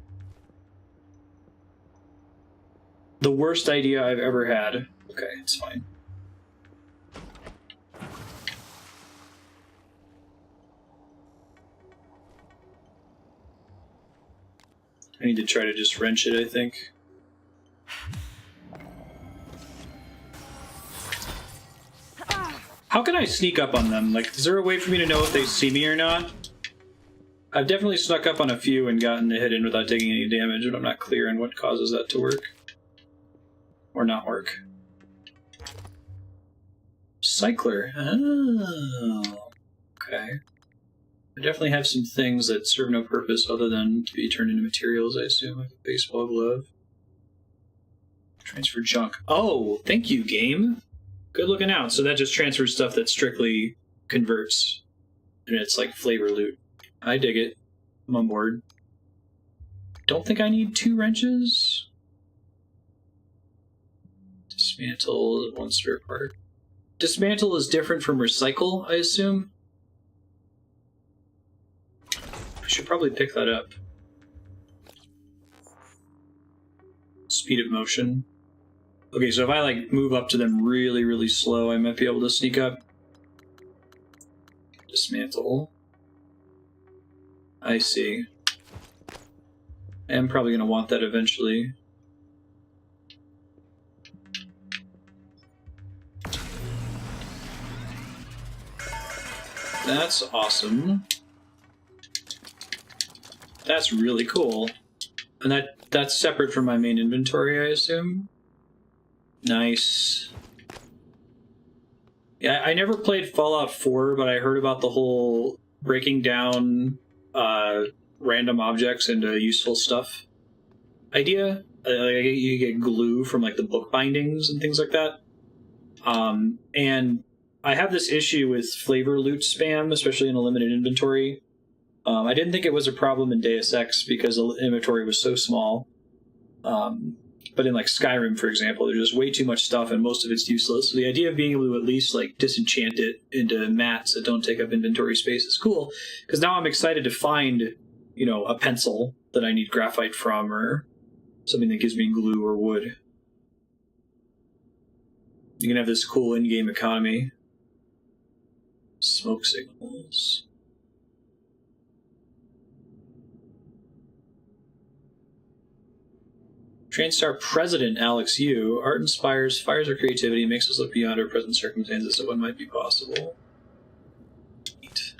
The worst idea I've ever had. Okay, it's fine. I need to try to just wrench it, I think. How can I sneak up on them? Like, is there a way for me to know if they see me or not? I've definitely snuck up on a few and gotten the hit-in without taking any damage, but I'm not clear on what causes that to work. Or not work. Cycler. Oh. Okay. I definitely have some things that serve no purpose other than to be turned into materials, I assume, like a baseball glove. Transfer junk. Oh, thank you, game. Good looking out. So that just transfers stuff that strictly converts. And it's like flavor loot. I dig it. I'm on board. Don't think I need 2 wrenches. Dismantle, 1 spare part. Dismantle is different from recycle, I assume. I should probably pick that up. Speed of motion. Okay, so if I like move up to them really, really slow, I might be able to sneak up. Dismantle. I see. I am probably going to want that eventually. That's awesome. That's really cool. And that's separate from my main inventory, I assume? Nice. Yeah, I never played Fallout 4, but I heard about the whole breaking down random objects into useful stuff idea. Like you get glue from like the book bindings and things like that. And I have this issue with flavor loot spam, especially in a limited inventory. I didn't think it was a problem in Deus Ex because the inventory was so small. But in like Skyrim, for example, there's just way too much stuff and most of it's useless. So the idea of being able to at least like disenchant it into mats that don't take up inventory space is cool. Because now I'm excited to find, you know, a pencil that I need graphite from or something that gives me glue or wood. You can have this cool in-game economy. Smoke signals. TranStar President Alex Yu. Art inspires, fires our creativity, makes us look beyond our present circumstances at what might be possible. Neat.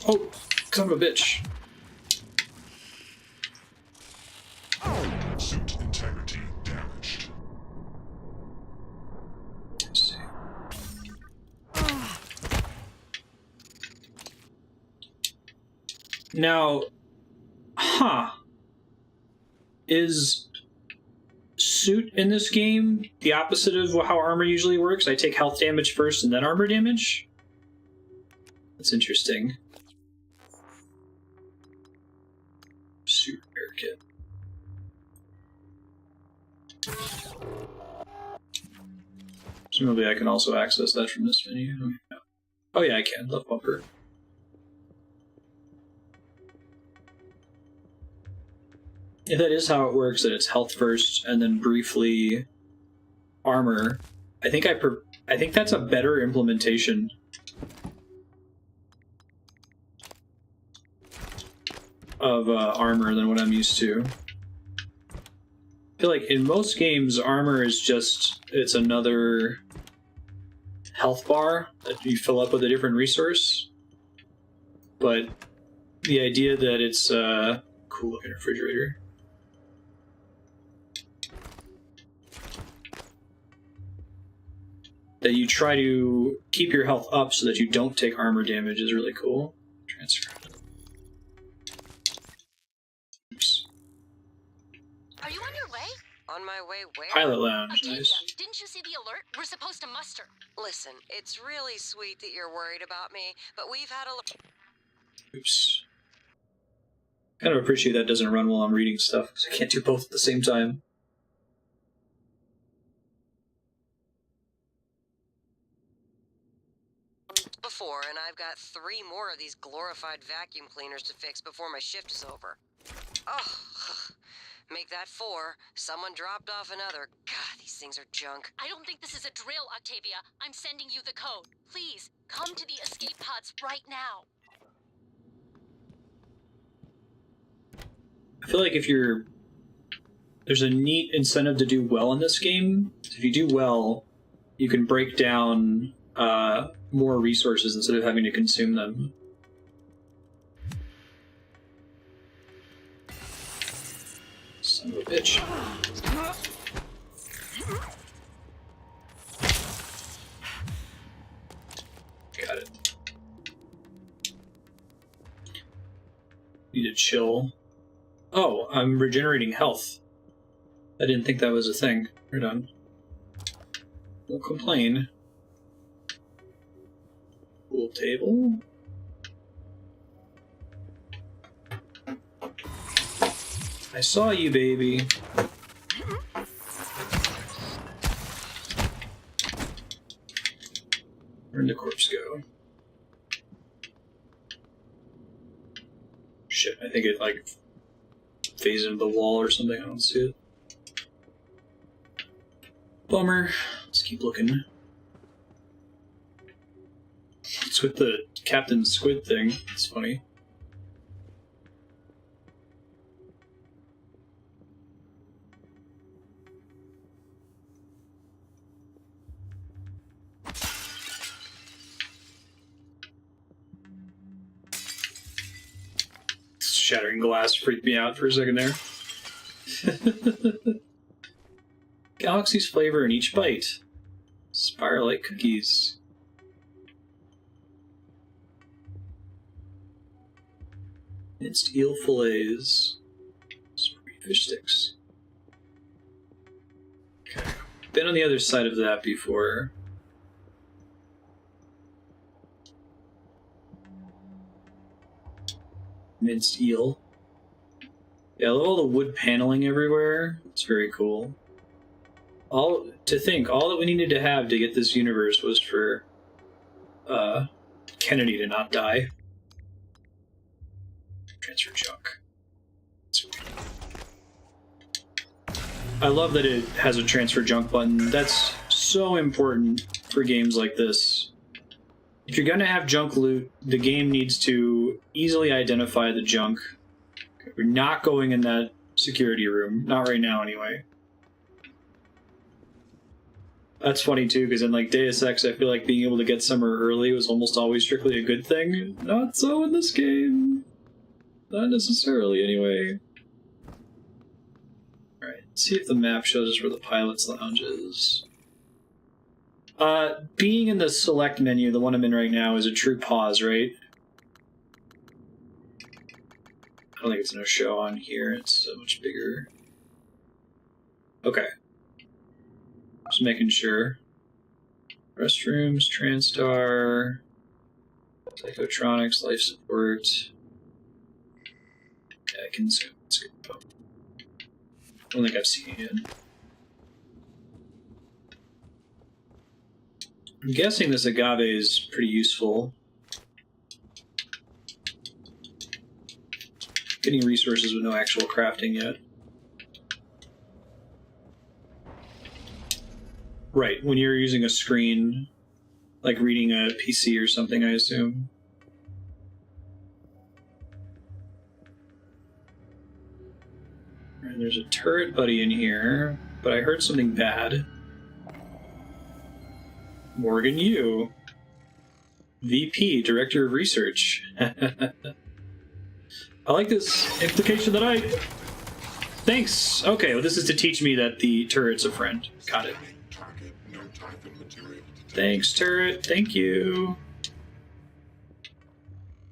Oh, son of a bitch. Suit integrity damaged. Let's see. Now, is suit in this game the opposite of how armor usually works? I take health damage first and then armor damage? That's interesting. Suit repair kit. Presumably I can also access that from this menu. Oh yeah, I can. Left bumper. If that is how it works, that it's health first and then briefly armor, I think that's a better implementation of armor than what I'm used to. I feel like in most games, armor is just, it's another health bar that you fill up with a different resource. But the idea that it's a cool looking refrigerator. That you try to keep your health up so that you don't take armor damage is really cool. Transfer. Oops. Are you on your way? On my way where? Pilot lounge. Octavia, Nice. didn't you see the alert? We're supposed to muster. Listen, it's really sweet that you're worried about me, but we've had a... Oops. Kind of appreciate that doesn't run while I'm reading stuff, because I can't do both at the same time. Before, and I've got 3 more of these glorified vacuum cleaners to fix before my shift is over. Oh, make that 4. Someone dropped off another. God, these things are junk. I don't think this is a drill, Octavia. I'm sending you the code. Please, come to the escape pods right now. I feel like there's a neat incentive to do well in this game. If you do well, you can break down more resources instead of having to consume them. Son of a bitch. Got it. Need to chill. Oh, I'm regenerating health. I didn't think that was a thing. We're done. Won't complain. Pool table. I saw you, baby. Where'd the corpse go? Shit, I think it like phased into the wall or something. I don't see it. Bummer. Let's keep looking. What's with the Captain Squid thing? It's funny. shattering glass freaked me out for a second there. Galaxy's flavor in each bite. Spire-like cookies. Minced eel fillets. Sweet fish sticks. Okay. Been on the other side of that before. Minced eel. Yeah, I love all the wood paneling everywhere. It's very cool. All that we needed to have to get this universe was for Kennedy to not die. Transfer junk. I love that it has a transfer junk button. That's so important for games like this. If you're gonna have junk loot, the game needs to easily identify the junk. We're not going in that security room. Not right now, anyway. That's funny, too, because in, like, Deus Ex, I feel like being able to get somewhere early was almost always strictly a good thing. Not so in this game. Not necessarily, anyway. Alright, let's see if the map shows us where the pilot's lounge is. Being in the select menu, the one I'm in right now, is a true pause, right? I don't think it's gonna show on here, it's so much bigger. Okay. Just making sure. Restrooms, TranStar, Psychotronics, life support. Yeah, I can zoom. It's good. I don't think I've seen it yet. I'm guessing this agave is pretty useful. Getting resources with no actual crafting yet. Right, when you're using a screen, like reading a PC or something, I assume. And there's a turret buddy in here, but I heard something bad. Morgan Yu, VP, Director of Research. I like this implication that I... Thanks! Okay, well this is to teach me that the turret's a friend. Got it. Thanks, turret. Thank you.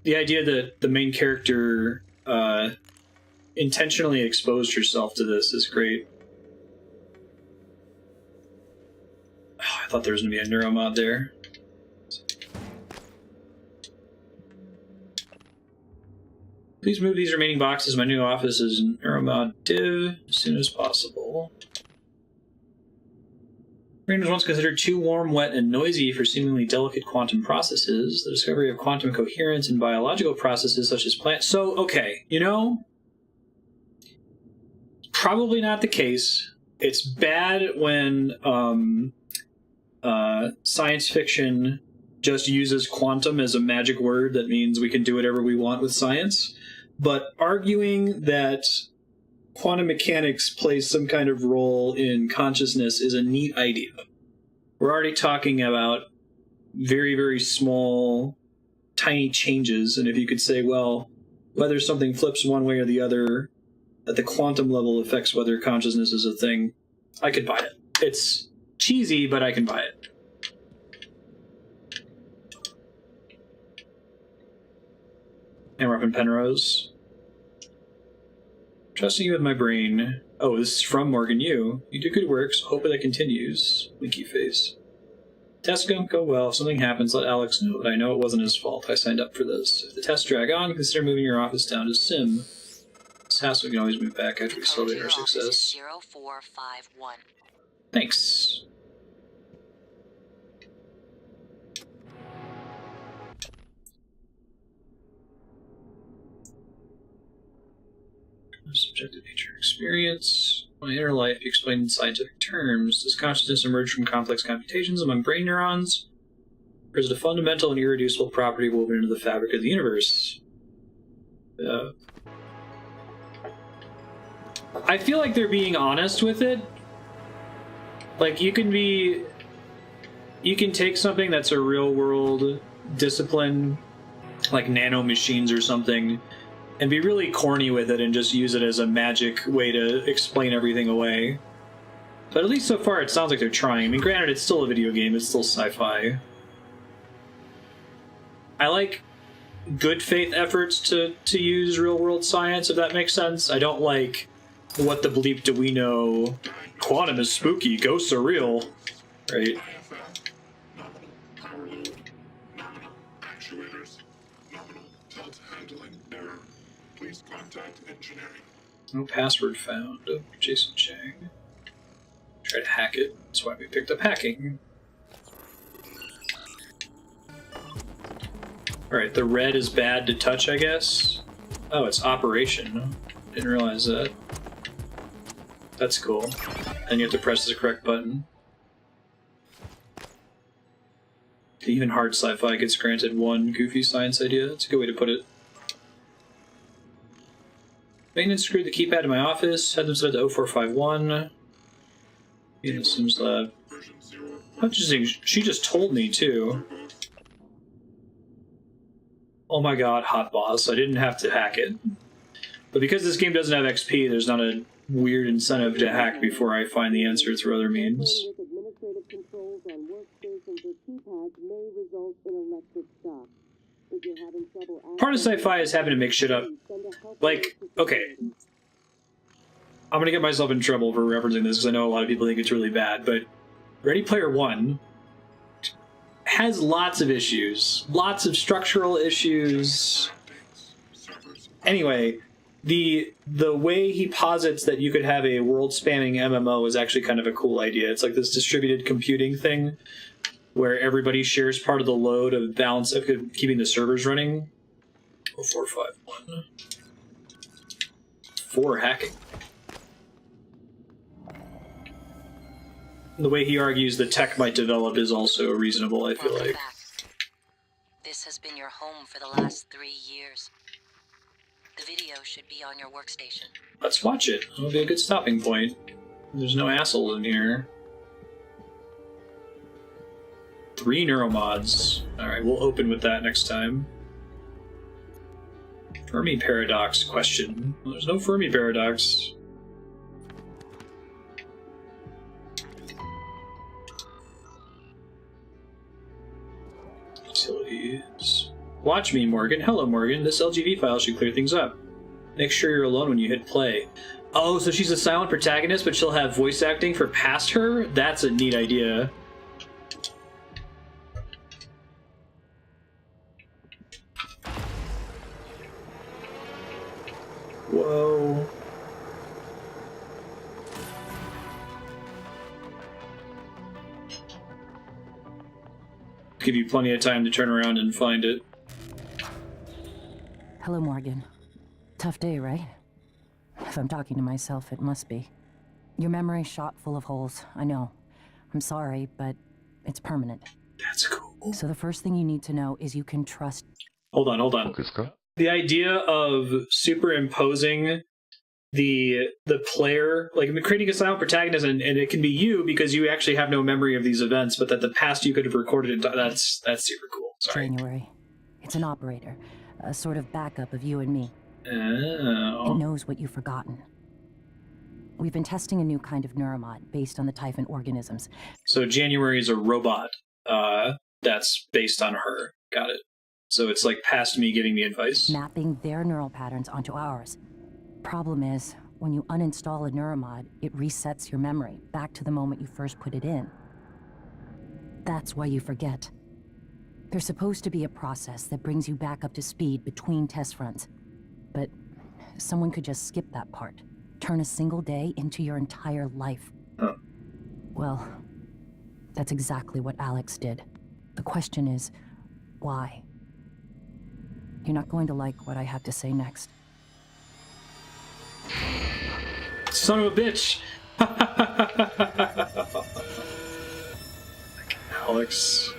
The idea that the main character intentionally exposed herself to this is great. Oh, I thought there was going to be a Neuromod there. Please move these remaining boxes. My new office is Neuromod div as soon as possible. Brain was once considered too warm, wet, and noisy for seemingly delicate quantum processes. The discovery of quantum coherence in biological processes such as plants. So, okay, you know, probably not the case. It's bad when science fiction just uses quantum as a magic word that means we can do whatever we want with science. But arguing that quantum mechanics plays some kind of role in consciousness is a neat idea. We're already talking about very, very small, tiny changes, and if you could say, well, whether something flips one way or the other at the quantum level affects whether consciousness is a thing, I could buy it. It's cheesy, but I can buy it. And we're up in Penrose. Trusting you with my brain. Oh, this is from Morgan Yu. You do good work, so hope that continues. Winky face. Tests don't go well. If something happens, let Alex know, but I know it wasn't his fault. I signed up for this. If the tests drag on, consider moving your office down to Sim. This house we can always move back after we celebrate our success. 0451. Thanks. Subjective nature experience. My inner life explained in scientific terms. Does consciousness emerge from complex computations among brain neurons? Or is it a fundamental and irreducible property woven into the fabric of the universe? I feel like they're being honest with it. Like, you can take something that's a real-world discipline, like nanomachines or something, and be really corny with it and just use it as a magic way to explain everything away. But at least so far it sounds like they're trying. I mean, granted, it's still a video game, it's still sci-fi. I like good faith efforts to use real-world science, if that makes sense. I don't like, what the bleep do we know? Quantum is spooky, ghosts are real. Right? Actuators. Nominal tilt handling error. Please contact engineering. No password found. Jason Chang. Try to hack it. That's why we picked up hacking. Alright, the red is bad to touch, I guess. Oh, it's operation. Didn't realize that. That's cool. And you have to press the correct button. Even hard sci-fi gets granted one goofy science idea. That's a good way to put it. Maintenance screwed the keypad in my office. Had them set to 0451. In the Sims Lab. Interesting. She just told me, too. Oh my god, hot boss. I didn't have to hack it. But because this game doesn't have XP, there's not a weird incentive to hack before I find the answer through other means. Administrative controls on workstations or keypads may result in electric shock. If you're having trouble... Part of sci-fi is having to make shit up. Like, okay. I'm gonna get myself in trouble for referencing this because I know a lot of people think it's really bad, but Ready Player One has lots of issues. Lots of structural issues. Anyway, the way he posits that you could have a world-spanning MMO is actually kind of a cool idea. It's like this distributed computing thing where everybody shares part of the load of balance of keeping the servers running. 0451. 4 hacking. The way he argues the tech might develop is also reasonable, I feel like. This has been your home for the last 3 years. The video should be on your workstation. Let's watch it. It'll be a good stopping point. There's no assholes in here. 3 neuromods. Alright, we'll open with that next time. Fermi paradox question. Well, there's no Fermi paradox. Utilities. Watch me, Morgan. Hello, Morgan. This LGV file should clear things up. Make sure you're alone when you hit play. Oh, so she's a silent protagonist, but she'll have voice acting for past her? That's a neat idea. Whoa. Give you plenty of time to turn around and find it. Hello, Morgan. Tough day, right? If I'm talking to myself, it must be. Your memory's shot full of holes, I know. I'm sorry, but it's permanent. That's cool. So the first thing you need to know is you can trust... Hold on. The idea of superimposing the player, like creating a silent protagonist, and it can be you because you actually have no memory of these events, but that the past you could have recorded it. That's super cool. Sorry. January. It's an operator, a sort of backup of you and me. Oh. It knows what you've forgotten. We've been testing a new kind of neuromod based on the Typhon organisms. So January is a robot that's based on her. Got it. So it's like past me giving me advice. Mapping their neural patterns onto ours. Problem is, when you uninstall a neuromod, it resets your memory back to the moment you first put it in. That's why you forget. There's supposed to be a process that brings you back up to speed between test runs. But someone could just skip that part. Turn a single day into your entire life. Huh. Well, that's exactly what Alex did. The question is, why? You're not going to like what I have to say next. Son of a bitch! Alex.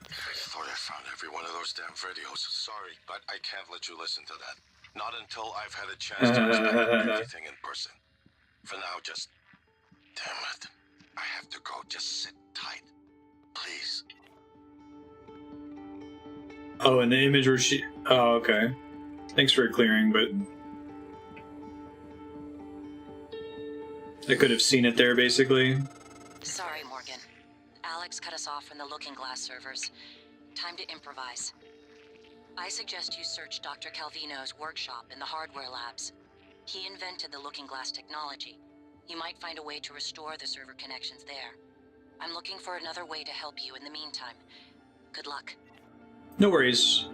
I thought I found every one of those damn videos. Sorry, but I can't let you listen to that. Not until I've had a chance to explain everything in person. For now, just... Damn it. I have to go. Just sit tight. Please. Oh, and the image where she... Oh, okay. Thanks for clearing, but... I could have seen it there, basically. Sorry, Morgan. Alex cut us off from the Looking Glass servers. Time to improvise. I suggest you search Dr. Calvino's workshop in the hardware labs. He invented the Looking Glass technology. You might find a way to restore the server connections there. I'm looking for another way to help you in the meantime. Good luck. No worries.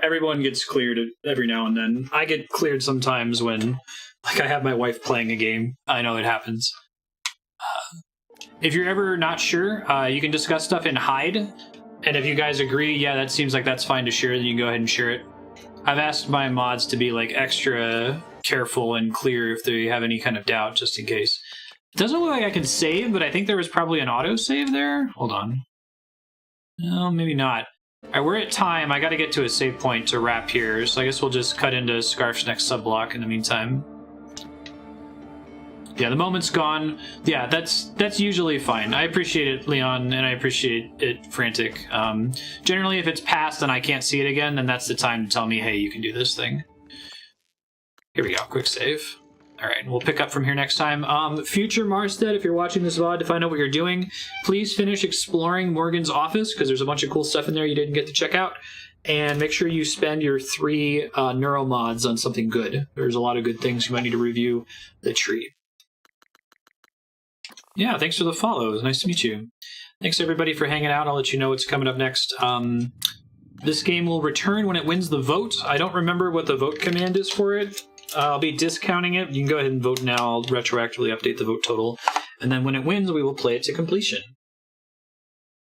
Everyone gets cleared every now and then. I get cleared sometimes when, like, I have my wife playing a game. I know it happens. If you're ever not sure, you can discuss stuff in hide. And if you guys agree, yeah, that seems like that's fine to share, then you can go ahead and share it. I've asked my mods to be, like, extra careful and clear if they have any kind of doubt, just in case. It doesn't look like I can save, but I think there was probably an autosave there. Hold on. No, maybe not. Alright, we're at time. I gotta get to a save point to wrap here, so I guess we'll just cut into Scarf's next subblock in the meantime. Yeah, the moment's gone. Yeah, that's usually fine. I appreciate it, Leon, and I appreciate it, Frantic. Generally, if it's past and I can't see it again, then that's the time to tell me, hey, you can do this thing. Here we go, quick save. Alright, we'll pick up from here next time. Future Marstead, if you're watching this VOD to find out what you're doing, please finish exploring Morgan's office, because there's a bunch of cool stuff in there you didn't get to check out. And make sure you spend your 3 neuromods on something good. There's a lot of good things you might need to review the tree. Yeah, thanks for the follow. It was nice to meet you. Thanks, everybody, for hanging out. I'll let you know what's coming up next. This game will return when it wins the vote. I don't remember what the vote command is for it. I'll be discounting it. You can go ahead and vote now. I'll retroactively update the vote total. And then when it wins, we will play it to completion.